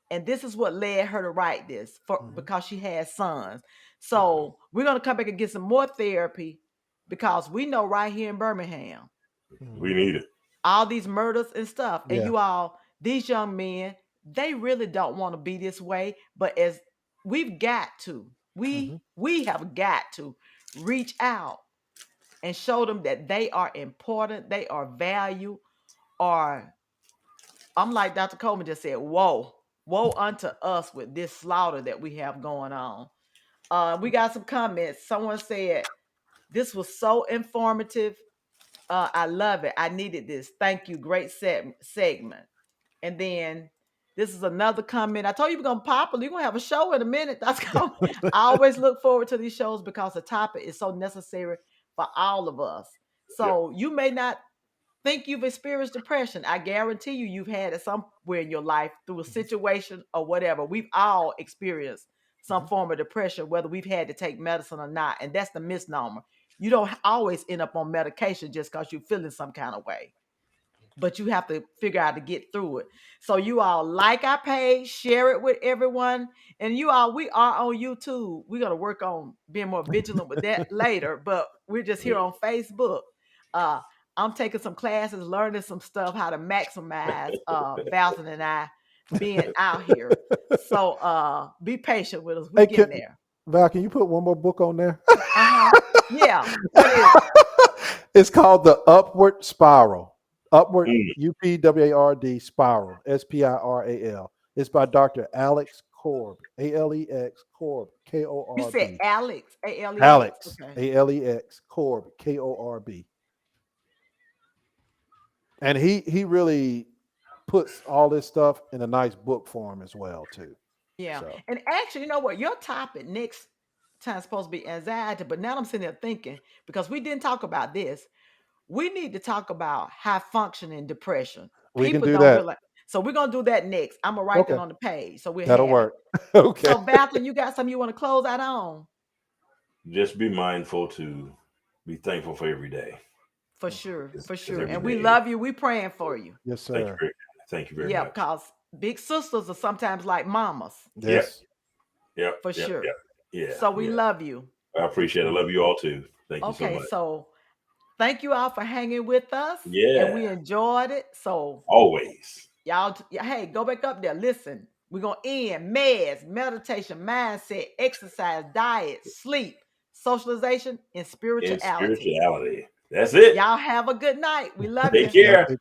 B: And this is what led her to write this
C: Mhm,
B: because she has sons.
C: mhm,
B: So we're gonna come back and get some more therapy because we know right here in Birmingham,
D: We
C: mhm.
D: need it.
B: all these murders and stuff. And
C: Yeah.
B: you all, these young men, they really don't want to be this way. But as we've got to,
C: Mhm,
B: we have got to reach out and show them that they are important, they are valued, or I'm like Dr. Coleman just said, woe unto us with this slaughter that we have going on. We got some comments. Someone said, this was so informative. I love it. I needed this. Thank you. Great segment. And then this is another comment. I told you we're gonna pop it. You're gonna have a show in a minute. I always look forward to these shows because the topic is so necessary for all of us.
D: Yep.
B: So you may not think you've experienced depression. I guarantee you've had it somewhere in your life through a situation or whatever. We've all experienced some
C: mhm,
B: form of depression, whether we've had to take medicine or not. And that's the misnomer. You don't always end up on medication just because you're feeling some kind of way, but you have to figure out to get through it. So you all like our page, share it with everyone. And you all, we are on YouTube. We're going to work on being more vigilant with that later, but we're just here
D: Mm.
B: on Facebook. Uh, I'm taking some classes, learning some stuff, how to maximize Valton and I being out here. So be patient with us. We
C: Hey,
B: getting there.
C: Val, can you put one more book on there?
B: Uh-huh. Yeah. What is it?
C: It's called The Upward Spiral. Upward,
D: Mm.
C: UPWARD Spiral, SPIRAL. It's by Dr. Alex Korb, ALEX Korb,
B: You said
C: KORB.
B: Alex, ALEX.
C: Alex,
B: Okay.
C: ALEX Korb, KORB. And he really puts all this stuff in a nice book form as well, too.
B: Yeah.
C: So
B: And actually, you know what? Your topic next time is supposed to be anxiety. But now I'm sitting there thinking, because we didn't talk about this, we need to talk about high functioning depression.
C: we can
B: People
C: do
B: don't
C: that.
B: realize. So we're gonna do that next. I'm gonna write that
C: Okay.
B: on the page. So we'll
C: That'll
B: have it.
C: work. Okay.
B: So Valton, you got something you want to close out on?
D: Just be mindful to be thankful for every day.
B: For sure, for
D: Because
B: sure.
D: every
B: And we
D: day.
B: love you. We praying for you.
C: Yes,
D: Thank you
C: sir.
D: very, thank you very
B: Yeah,
D: much.
B: because big sisters are sometimes like mamas.
C: Yes.
D: Yep.
B: For
D: Yep.
B: sure.
D: Yep. Yeah.
B: So we
D: Yeah.
B: love you.
D: I appreciate it. I love you all too. Thank you so
B: Okay,
D: much.
B: so thank you all for hanging with us. And
D: Yeah.
B: we enjoyed it. So
D: Always.
B: y'all, hey, go back up there. Listen, we're going to end meds, meditation, mindset, exercise, diet, sleep, socialization, and
D: In
B: spirituality.
D: spirituality. That's it.
B: Y'all have a good night. We love
D: Take
B: you.
D: care.
C: Take care.